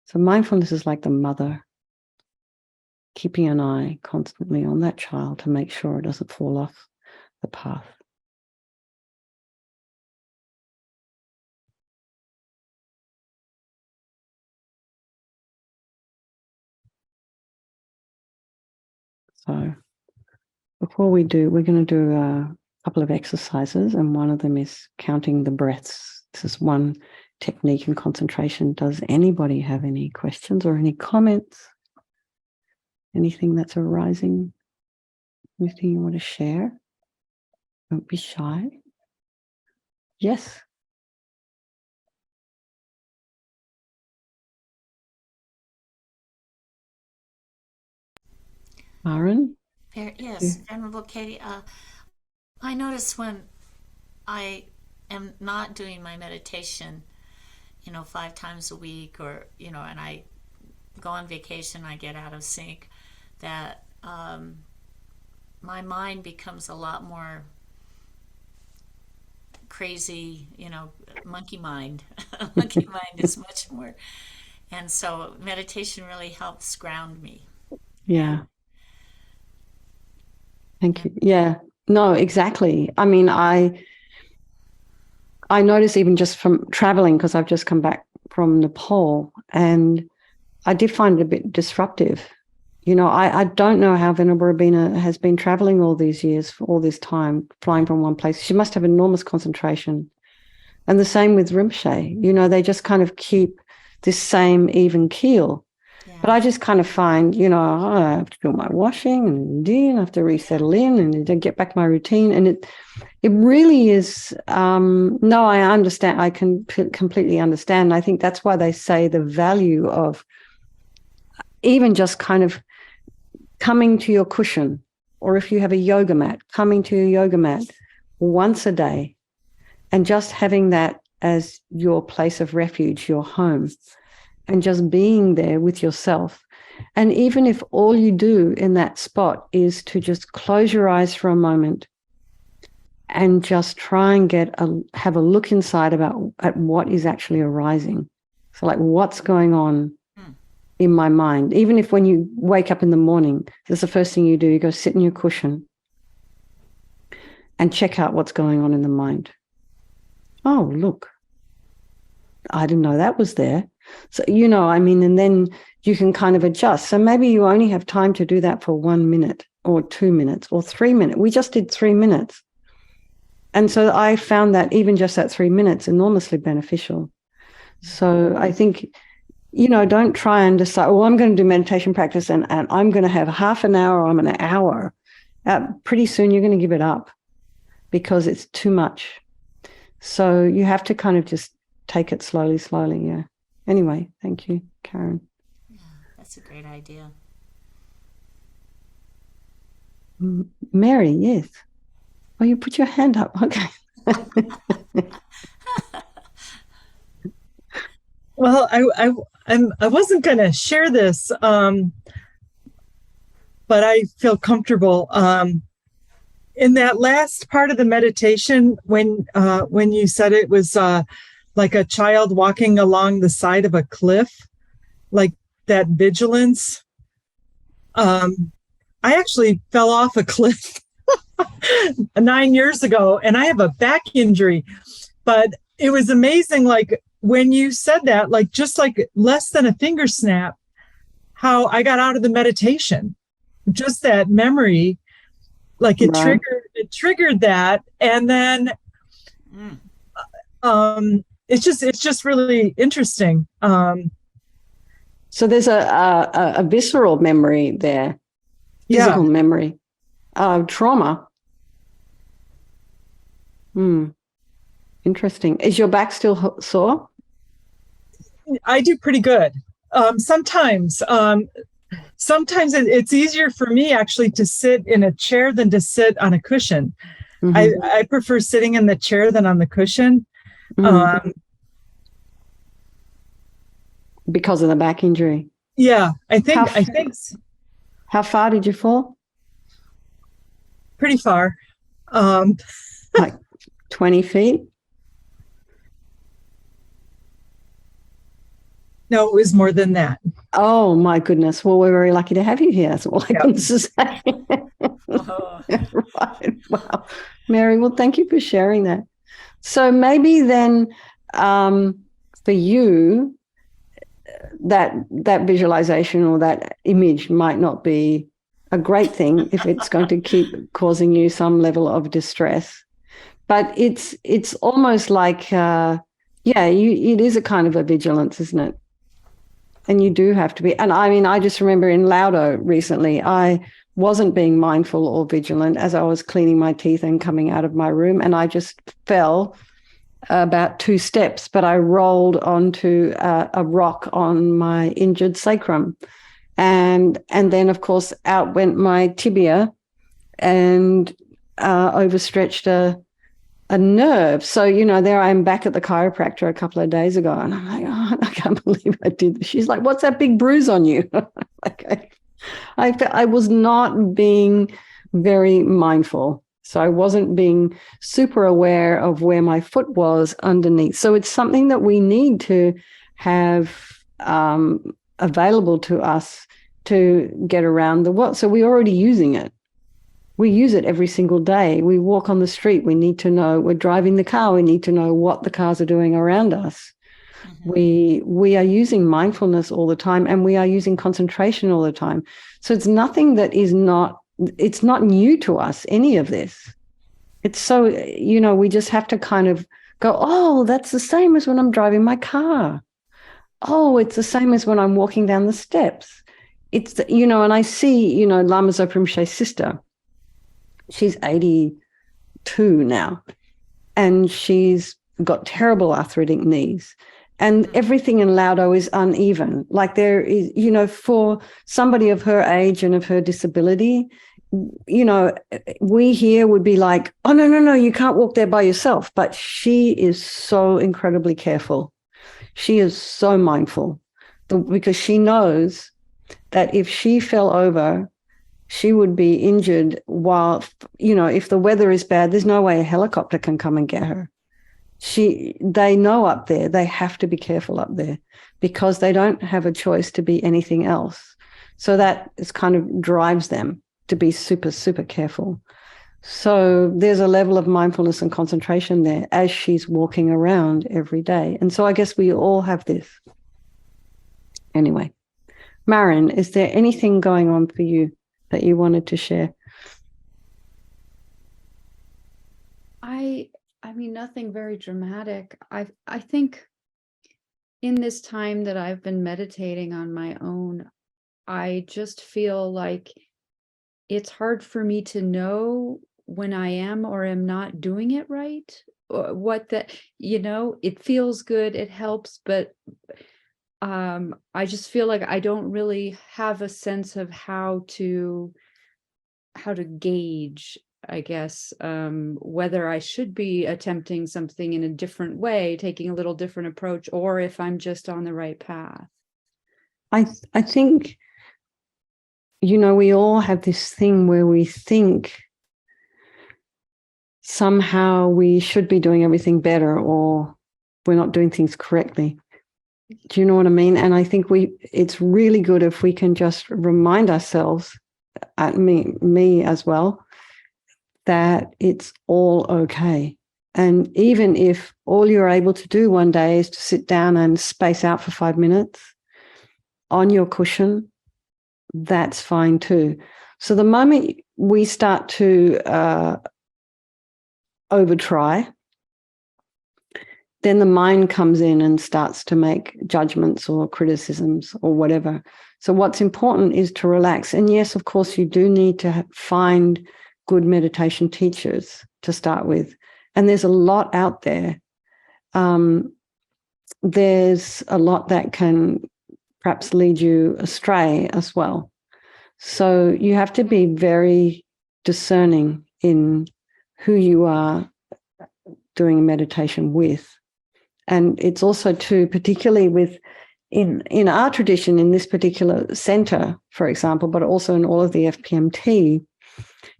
So mindfulness is like the mother, keeping an eye constantly on that child to make sure it doesn't fall off the path. So before we're going to do a couple of exercises, and one of them is counting the breaths. This is one technique in concentration. Does anybody have any questions or any comments? Anything that's arising? Anything you want to share? Don't be shy. Yes. Aaron? Yes, Venerable Katie. I notice when I am not doing my meditation, 5 times a week, or, and I go on vacation, I get out of sync, that my mind becomes a lot more crazy, monkey mind. Monkey mind is much more. And so meditation really helps ground me. Yeah. Thank you. Yeah. No, exactly. I mean, I notice even just from traveling, because I've just come back from Nepal, and I did find it a bit disruptive, I don't know how Venerable Rabina has been traveling all these years, for all this time, flying from one place. She must have enormous concentration. And the same with Rinpoche. They just kind of keep this same even keel. Yeah. But I just kind of find, I have to do my washing and I have to resettle in and then get back my routine. And it really is, no, I understand. I can completely understand. I think that's why they say the value of even just kind of coming to your cushion, or if you have a yoga mat, coming to your yoga mat once a day and just having that as your place of refuge, your home, and just being there with yourself. And even if all you do in that spot is to just close your eyes for a moment and just try and have a look inside at what is actually arising. So like, what's going on in my mind? Even if when you wake up in the morning, that's the first thing you do, you go sit in your cushion and check out what's going on in the mind. Oh, look, I didn't know that was there. So, and then you can kind of adjust. So maybe you only have time to do that for 1 minute or 2 minutes or 3 minutes. We just did 3 minutes. And so I found that even just that 3 minutes enormously beneficial. So I think, don't try and decide, I'm going to do meditation practice and I'm going to have half an hour or I'm an hour. Pretty soon you're going to give it up because it's too much. So you have to kind of just take it slowly, yeah. Anyway, thank you, Karen. Yeah, that's a great idea. Mary, yes. Oh, you put your hand up. Okay. Well, I wasn't going to share this, but I feel comfortable. In that last part of the meditation, when you said it was like a child walking along the side of a cliff, like that vigilance, I actually fell off a cliff 9 years ago, and I have a back injury. But it was amazing, like when you said that, like just like less than a finger snap, how I got out of the meditation. Just that memory, like it triggered that, and then it's just really interesting. So there's a visceral memory there, physical memory, trauma. Interesting. Is your back still sore? I do pretty good. Sometimes it's easier for me actually to sit in a chair than to sit on a cushion. Mm-hmm. I prefer sitting in the chair than on the cushion. Mm-hmm. Because of the back injury. Yeah, I think. How far did you fall? Pretty far. Like 20 feet? No, it was more than that. Oh, my goodness. Well, we're very lucky to have you here. That's all I can say. Right. Wow. Mary, well, thank you for sharing that. So maybe then for you, that visualization or that image might not be a great thing if it's going to keep causing you some level of distress. But it's almost like, it is a kind of a vigilance, isn't it? And you do have to be. And I mean, I just remember in Laudo recently, I wasn't being mindful or vigilant as I was cleaning my teeth and coming out of my room. And I just fell about 2 steps, but I rolled onto a rock on my injured sacrum. And then, of course, out went my tibia and overstretched a nerve. So, there I am back at the chiropractor a couple of days ago. And I'm like, oh, I can't believe I did this. She's like, what's that big bruise on you? Okay. I was not being very mindful. So I wasn't being super aware of where my foot was underneath. So it's something that we need to have available to us to get around the world. So we're already using it. We use it every single day. We walk on the street. We need to know, we're driving the car. We need to know what the cars are doing around us. We are using mindfulness all the time, and we are using concentration all the time. So it's nothing that is not, it's not new to us, any of this. It's so, we just have to kind of go, oh, that's the same as when I'm driving my car. Oh, it's the same as when I'm walking down the steps. It's, and I see, Lama Zopa Rinpoche's sister. She's 82 now, and she's got terrible arthritic knees. And everything in Laudo is uneven. Like there is, for somebody of her age and of her disability, we here would be like, oh, no, you can't walk there by yourself. But she is so incredibly careful. She is so mindful because she knows that if she fell over, she would be injured while, if the weather is bad, there's no way a helicopter can come and get her. They know up there, they have to be careful up there because they don't have a choice to be anything else. So that is kind of drives them to be super, super careful. So there's a level of mindfulness and concentration there as she's walking around every day. And so I guess we all have this. Anyway, Marin, is there anything going on for you that you wanted to share? I mean, nothing very dramatic. I think in this time that I've been meditating on my own, I just feel like it's hard for me to know when I am or am not doing it right. Or what that, it feels good, it helps, but I just feel like I don't really have a sense of how to gauge, I guess, whether I should be attempting something in a different way, taking a little different approach, or if I'm just on the right path. I think, we all have this thing where we think somehow we should be doing everything better or we're not doing things correctly. Do you know what I mean? And I think it's really good if we can just remind ourselves, me as well, that it's all okay. And even if all you're able to do one day is to sit down and space out for 5 minutes on your cushion, that's fine too. So the moment we start to over-try, then the mind comes in and starts to make judgments or criticisms or whatever. So what's important is to relax. And yes, of course, you do need to find good meditation teachers to start with. And there's a lot out there. There's a lot that can perhaps lead you astray as well. So you have to be very discerning in who you are doing meditation with. And it's also too, particularly in our tradition, in this particular center, for example, but also in all of the FPMT,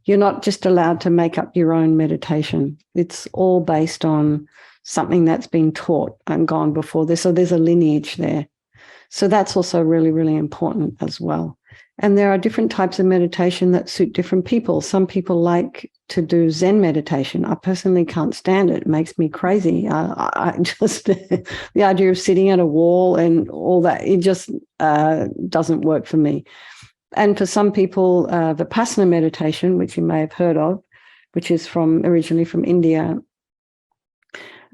you're not just allowed to make up your own meditation. It's all based on something that's been taught and gone before this. So there's a lineage there. So that's also really, really important as well. And there are different types of meditation that suit different people. Some people like to do Zen meditation. I personally can't stand it. It makes me crazy. I just, the idea of sitting at a wall and all that, it just doesn't work for me. And for some people, Vipassana meditation, which you may have heard of, which is originally from India,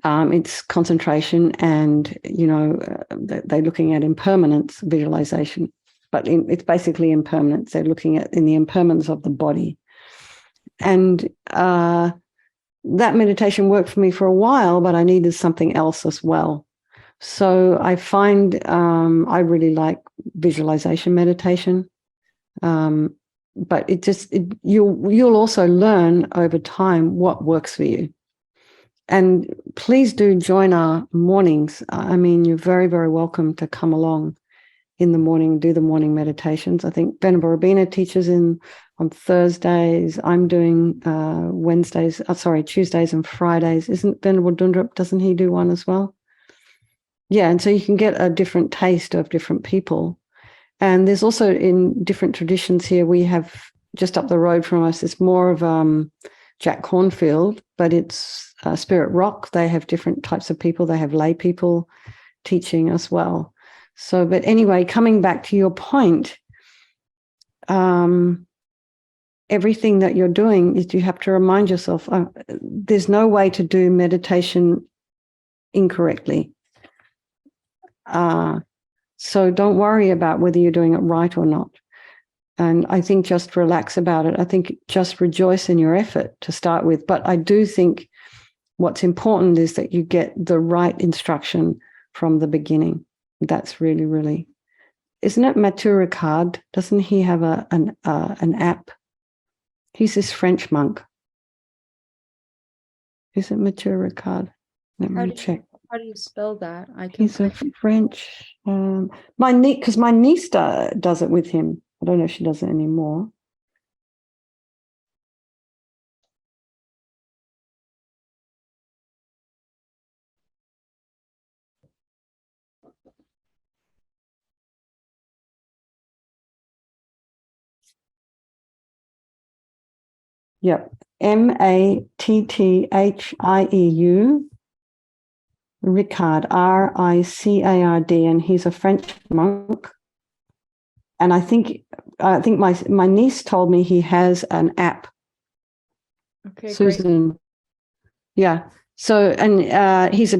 it's concentration and, they're looking at impermanence visualization. But it's basically impermanence. They're looking at in the impermanence of the body. And that meditation worked for me for a while, but I needed something else as well. So I find I really like visualization meditation. But you'll also learn over time what works for you. And please do join our mornings. I mean, you're very, very welcome to come along in the morning, do the morning meditations. I think Venerable Robina teaches on Thursdays. I'm doing Tuesdays and Fridays. Isn't Venerable Dundrup, doesn't he do one as well? Yeah, and so you can get a different taste of different people. And there's also in different traditions here, we have just up the road from us, it's more of Jack Cornfield, but it's Spirit Rock. They have different types of people. They have lay people. teaching as well. So, but anyway, coming back to your point, everything that you're doing is you have to remind yourself, there's no way to do meditation incorrectly. So don't worry about whether you're doing it right or not. And I think just relax about it. I think just rejoice in your effort to start with. But I do think what's important is that you get the right instruction from the beginning. That's really, really, isn't it Mathieu Ricard? Doesn't he have an app? He's this French monk. Is it Mathieu Ricard? Let me check. How do you spell that? He's a French. My niece, because my niece does it with him. I don't know if she does it anymore. Yep. Mathieu Ricard, Ricard, and he's a French monk. And I think my niece told me he has an app. Okay, Susan. Great. Yeah. So, and he's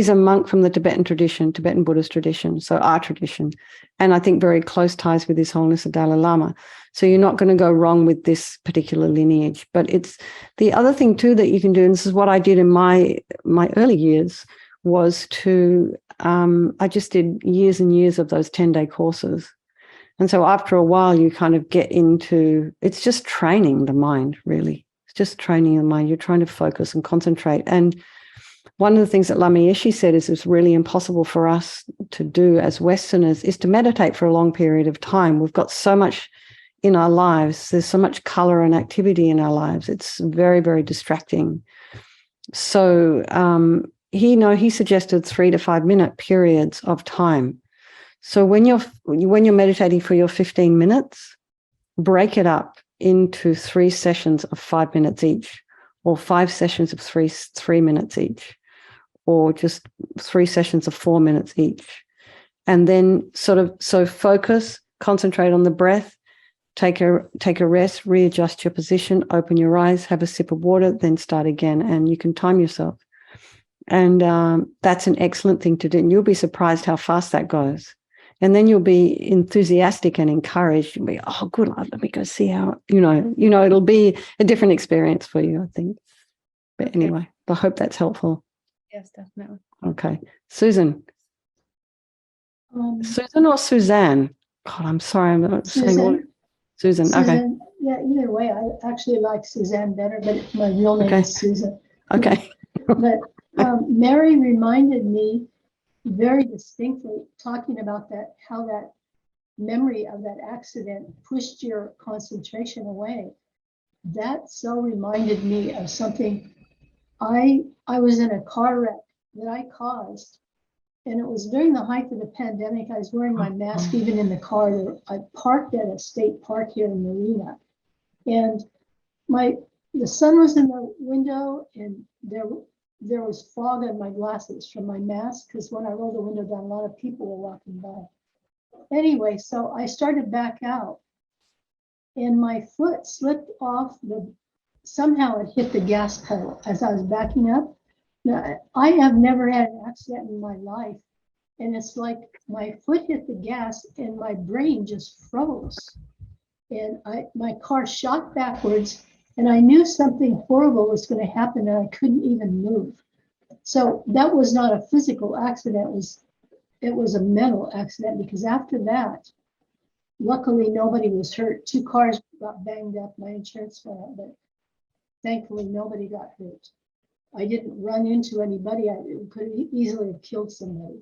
a monk from the Tibetan tradition, Tibetan Buddhist tradition, so our tradition, and I think very close ties with His Holiness the Dalai Lama. So you're not going to go wrong with this particular lineage. But it's the other thing too that you can do, and this is what I did in my early years, was to I just did years and years of those 10-day courses. And so after a while, you kind of get into, it's just training the mind, really. It's just training the mind. You're trying to focus and concentrate. And one of the things that Lama Yeshe said is it's really impossible for us to do as Westerners is to meditate for a long period of time. We've got so much in our lives. There's so much color and activity in our lives. It's very, very distracting. So he suggested 3 to 5 minute periods of time. So when you're meditating for your 15 minutes, break it up into 3 sessions of 5 minutes each, or 5 sessions of 3 minutes each, or just 3 sessions of 4 minutes each. And then so focus, concentrate on the breath, take a rest, readjust your position, open your eyes, have a sip of water, then start again. And you can time yourself. And that's an excellent thing to do. And you'll be surprised how fast that goes. And then you'll be enthusiastic and encouraged. You'll be, oh, good, let me go see how, it'll be a different experience for you, I think. But anyway, I hope that's helpful. Yes, definitely. Okay. Susan. Susan or Suzanne? God, I'm sorry. I'm not saying all. Susan. Okay. Yeah, either way, I actually like Suzanne better, but my real name is Susan. Okay. But Mary reminded me very distinctly, talking about how that memory of that accident pushed your concentration away. That so reminded me of something. I was in a car wreck that I caused, and it was during the height of the pandemic. I was wearing my mask even in the car. I parked at a state park here in Marina, and the sun was in the window, and there was fog on my glasses from my mask, because when I rolled the window down, a lot of people were walking by. Anyway, so I started back out, and my foot slipped off somehow it hit the gas pedal as I was backing up. Now, I have never had an accident in my life, and it's like my foot hit the gas and my brain just froze. And my car shot backwards, and I knew something horrible was going to happen, and I couldn't even move. So that was not a physical accident. It was a mental accident, because after that, luckily nobody was hurt. 2 cars got banged up. My insurance went up, but thankfully nobody got hurt. I didn't run into anybody. I could easily have killed somebody.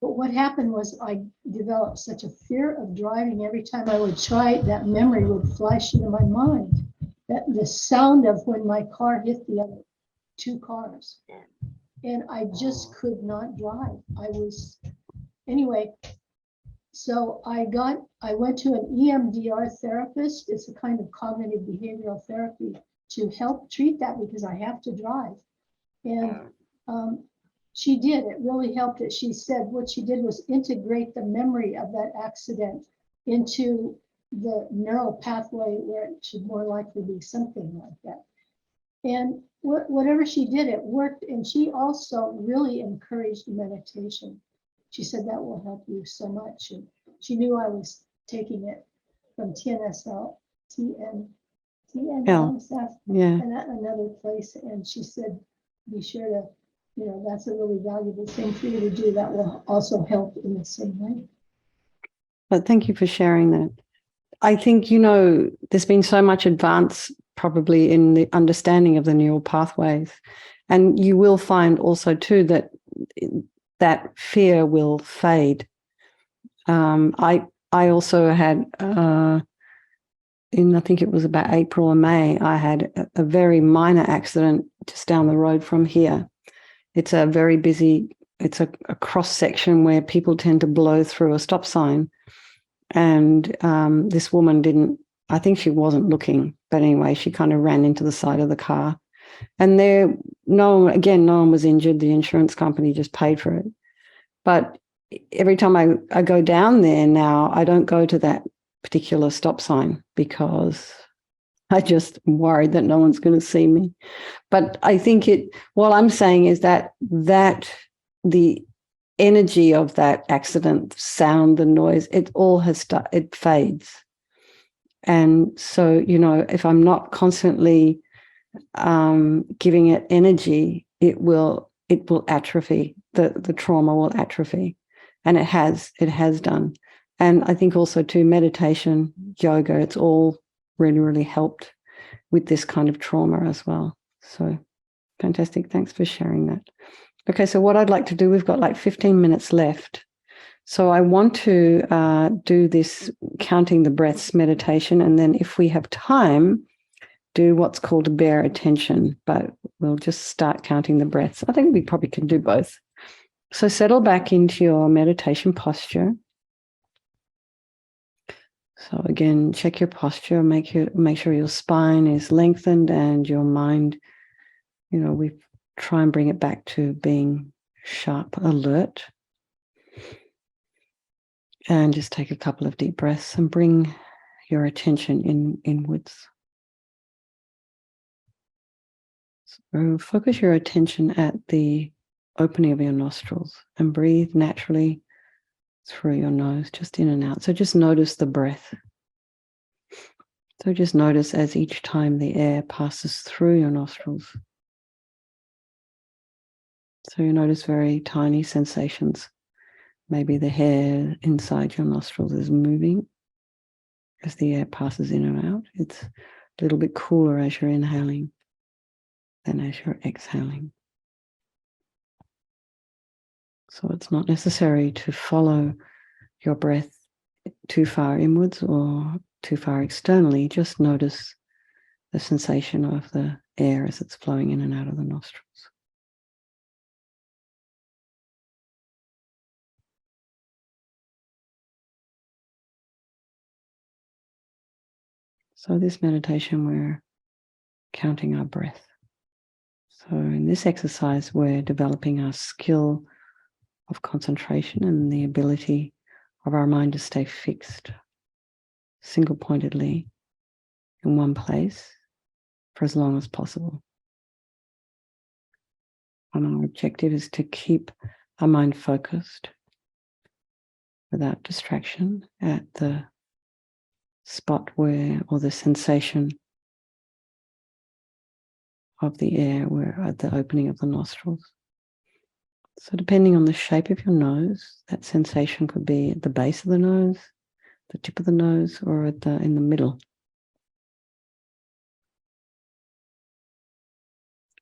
But what happened was I developed such a fear of driving. Every time I would try it, that memory would flash into my mind. That the sound of when my car hit the other 2 cars. And I just could not drive. Anyway, so I went to an EMDR therapist. It's a kind of cognitive behavioral therapy to help treat that, because I have to drive. And she did. It really helped it. She said what she did was integrate the memory of that accident into the neural pathway where it should more likely be something like that. And whatever she did, it worked. And she also really encouraged meditation. She said that will help you so much. And she knew I was taking it from TNSL, TNSF, Yeah. and at another place. And she said, be sure to, that's a really valuable thing for you to do. That will also help in the same way. But thank you for sharing that. I think, there's been so much advance probably in the understanding of the neural pathways. And you will find also too that fear will fade. I also had, I think it was about April or May, I had a very minor accident just down the road from here. It's a very busy, it's a cross section where people tend to blow through a stop sign. And this woman I think she wasn't looking, but anyway, she kind of ran into the side of the car. And no one was injured. The insurance company just paid for it. But every time I go down there now, I don't go to that particular stop sign because I just am worried that no one's going to see me. But I think what I'm saying is that the energy of that accident, sound, the noise, it all it fades. And so, if I'm not constantly giving it energy, it will atrophy. The trauma will atrophy, and it has done. And I think also too, meditation, yoga, it's all really, really helped with this kind of trauma as well. So fantastic. Thanks for sharing that. Okay, so what I'd like to do, we've got like 15 minutes left. So I want to do this counting the breaths meditation, and then if we have time, do what's called bare attention, but we'll just start counting the breaths. I think we probably can do both. So settle back into your meditation posture. So again, check your posture, make sure your spine is lengthened and your mind, we try and bring it back to being sharp, alert. And just take a couple of deep breaths and bring your attention inwards. So focus your attention at the opening of your nostrils and breathe naturally through your nose, just in and out. So just notice the breath. So just notice as each time the air passes through your nostrils. So you notice very tiny sensations. Maybe the hair inside your nostrils is moving as the air passes in and out. It's a little bit cooler as you're inhaling than as you're exhaling. So it's not necessary to follow your breath too far inwards or too far externally. Just notice the sensation of the air as it's flowing in and out of the nostrils. So this meditation, we're counting our breath. So in this exercise, we're developing our skill of concentration and the ability of our mind to stay fixed, single-pointedly in one place for as long as possible. And our objective is to keep our mind focused without distraction at the spot where, or the sensation of the air where at the opening of the nostrils. So depending on the shape of your nose, that sensation could be at the base of the nose, the tip of the nose, or in the middle.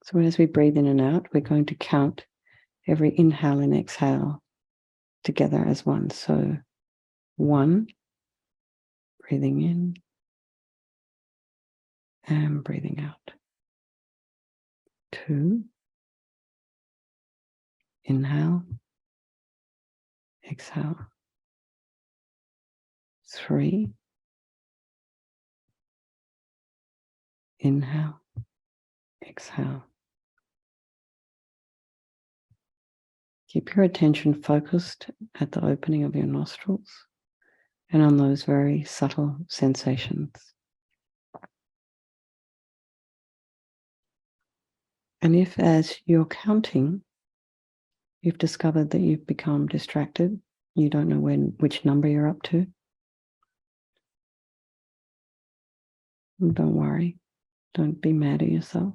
So as we breathe in and out, we're going to count every inhale and exhale together as one. So 1, breathing in and breathing out. 2, inhale, exhale. 3, inhale, exhale. Keep your attention focused at the opening of your nostrils and on those very subtle sensations. And if, as you're counting, you've discovered that you've become distracted, you don't know which number you're up to, don't worry. Don't be mad at yourself.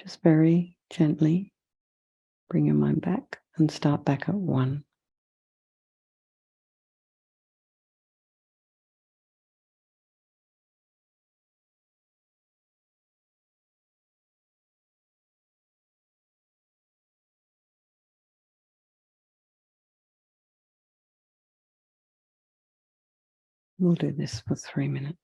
Just very gently bring your mind back and start back at 1. We'll do this for 3 minutes.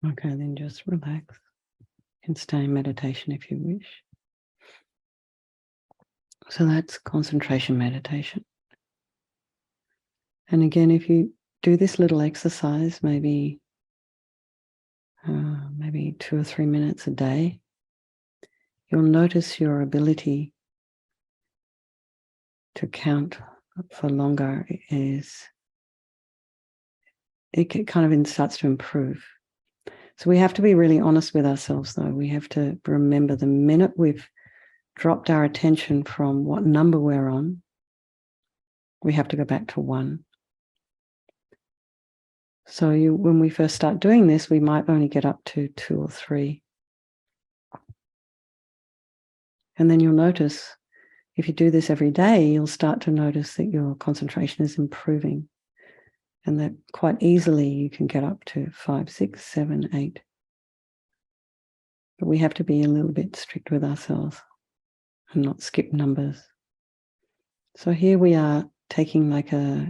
Okay, then just relax and stay in meditation if you wish. So that's concentration meditation. And again, if you do this little exercise, maybe 2 or 3 minutes a day, you'll notice your ability to count for longer it kind of starts to improve. So we have to be really honest with ourselves, though. We have to remember the minute we've dropped our attention from what number we're on, we have to go back to 1. So when we first start doing this, we might only get up to 2 or 3. And then you'll notice, if you do this every day, you'll start to notice that your concentration is improving and that quite easily you can get up to 5, 6, 7, 8. But we have to be a little bit strict with ourselves and not skip numbers. So here we are taking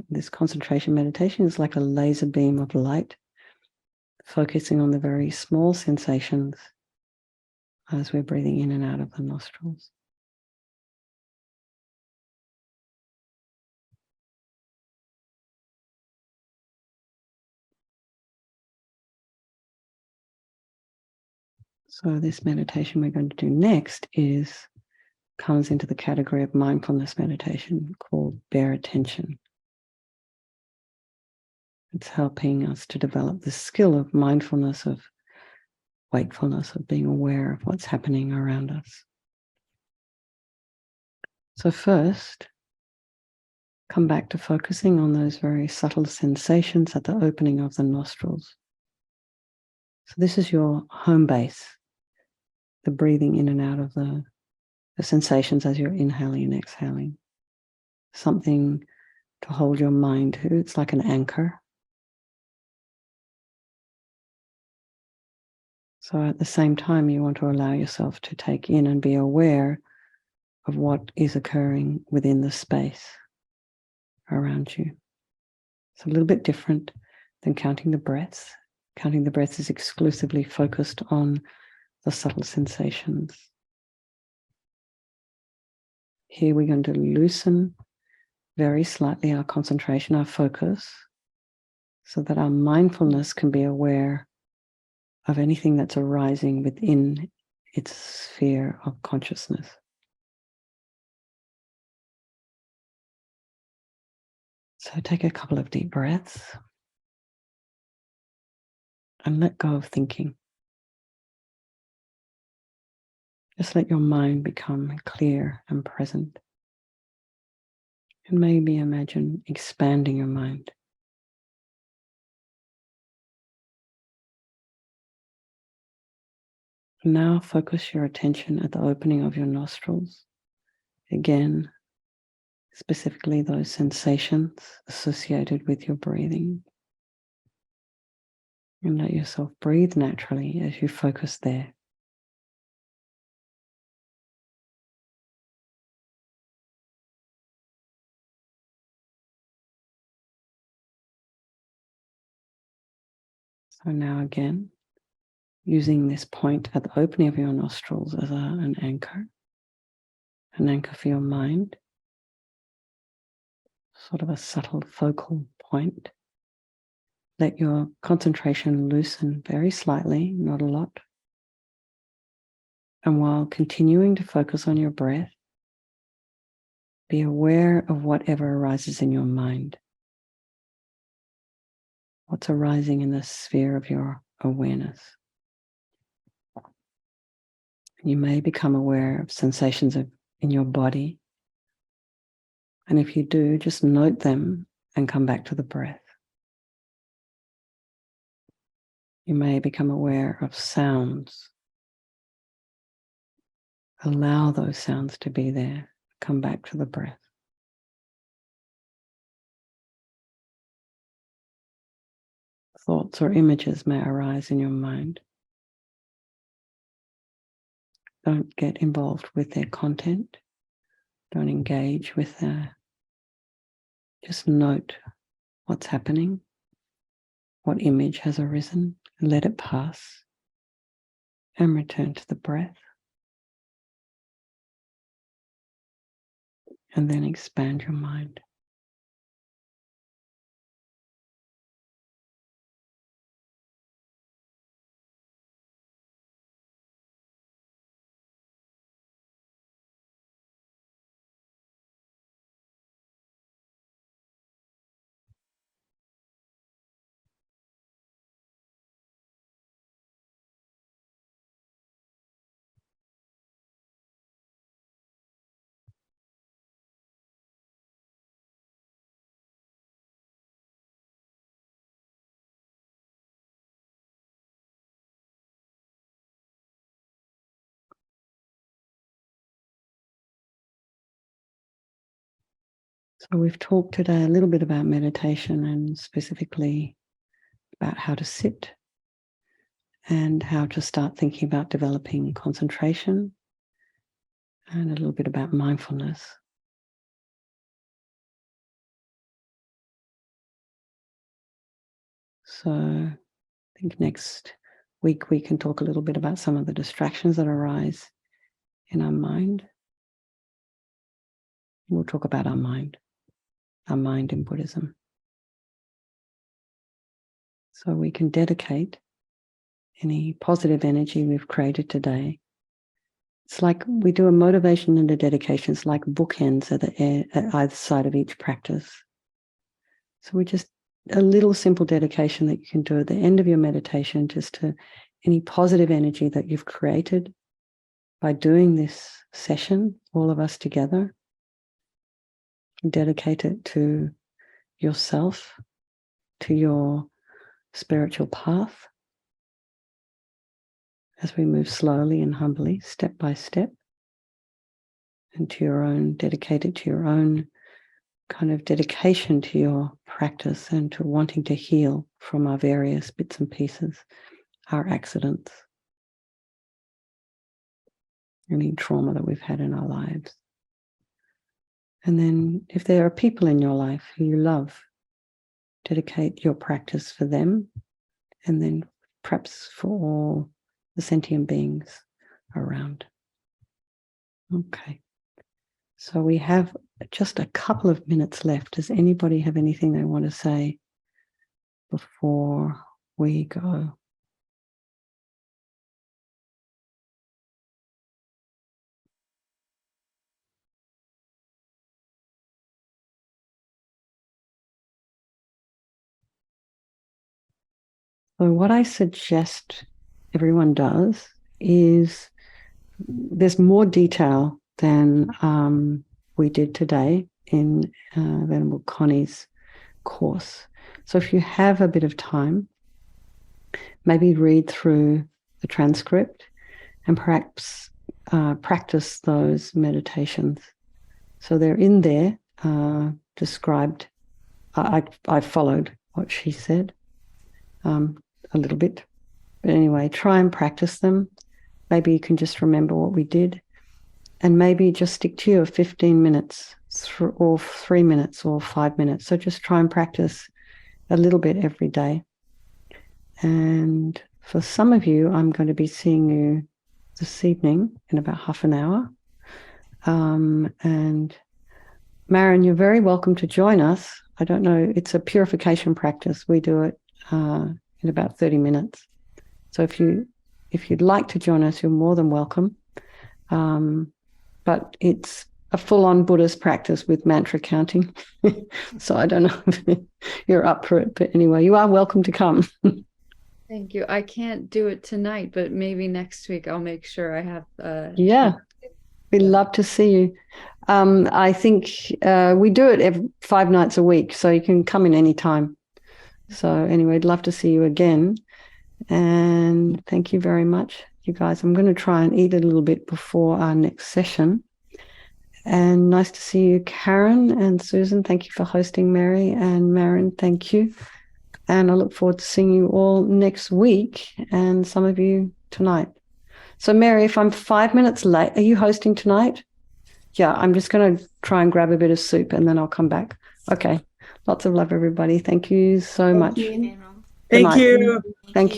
this concentration meditation is like a laser beam of light, focusing on the very small sensations as we're breathing in and out of the nostrils. So this meditation we're going to do next comes into the category of mindfulness meditation called bare attention. It's helping us to develop the skill of mindfulness, of wakefulness, of being aware of what's happening around us. So first, come back to focusing on those very subtle sensations at the opening of the nostrils. So this is your home base, the breathing in and out of the sensations as you're inhaling and exhaling. Something to hold your mind to. It's like an anchor. So at the same time, you want to allow yourself to take in and be aware of what is occurring within the space around you. It's a little bit different than counting the breaths. Counting the breaths is exclusively focused on the subtle sensations. Here we're going to loosen very slightly our concentration, our focus, so that our mindfulness can be aware of anything that's arising within its sphere of consciousness. So take a couple of deep breaths and let go of thinking. Just let your mind become clear and present. And maybe imagine expanding your mind. Now focus your attention at the opening of your nostrils. Again, specifically those sensations associated with your breathing. And let yourself breathe naturally as you focus there. So now again, using this point at the opening of your nostrils as an anchor for your mind, sort of a subtle focal point. Let your concentration loosen very slightly, not a lot. And while continuing to focus on your breath, be aware of whatever arises in your mind. What's arising in the sphere of your awareness. You may become aware of sensations in your body. And if you do, just note them and come back to the breath. You may become aware of sounds. Allow those sounds to be there. Come back to the breath. Thoughts or images may arise in your mind. Don't get involved with their content. Don't engage with their. Just note what's happening, what image has arisen, and let it pass, and return to the breath. And then expand your mind. So we've talked today a little bit about meditation and specifically about how to sit and how to start thinking about developing concentration and a little bit about mindfulness. So I think next week we can talk a little bit about some of the distractions that arise in our mind. We'll talk about our mind in Buddhism. So we can dedicate any positive energy we've created today. It's like we do a motivation and a dedication. It's like bookends at either side of each practice. So we just, a little simple dedication that you can do at the end of your meditation, just to any positive energy that you've created by doing this session, all of us together. Dedicate it to yourself, to your spiritual path, as we move slowly and humbly, step by step, and to your own, dedicate it to your own kind of dedication to your practice and to wanting to heal from our various bits and pieces, our accidents, any trauma that we've had in our lives. And then if there are people in your life who you love, dedicate your practice for them, and then perhaps for all the sentient beings around. Okay. So we have just a couple of minutes left. Does anybody have anything they want to say before we go? So what I suggest everyone does is, there's more detail than we did today in Venerable Connie's course. So if you have a bit of time, maybe read through the transcript and perhaps practice those meditations. So they're in there, described. I followed what she said a little bit. But anyway, try and practice them. Maybe you can just remember what we did, and maybe just stick to your 15 minutes or 3 minutes or 5 minutes. So just try and practice a little bit every day. And for some of you, I'm going to be seeing you this evening in about half an hour. And Marion, you're very welcome to join us. I don't know, it's a purification practice. We do it in about 30 minutes. So if you'd like to join us, you're more than welcome. But it's a full-on Buddhist practice with mantra counting. So I don't know if you're up for it. But anyway, you are welcome to come. Thank you. I can't do it tonight, but maybe next week I'll make sure I have. Yeah, we'd love to see you. I think we do it 5 nights a week, so you can come in any time. So anyway, I'd love to see you again. And thank you very much, you guys. I'm going to try and eat a little bit before our next session. And nice to see you, Karen and Susan. Thank you for hosting, Mary and Marin. Thank you. And I look forward to seeing you all next week, and some of you tonight. So Mary, if I'm 5 minutes late, are you hosting tonight? Yeah, I'm just going to try and grab a bit of soup and then I'll come back. Okay. Lots of love, everybody. Thank you so much. you. Thank you. Thank you.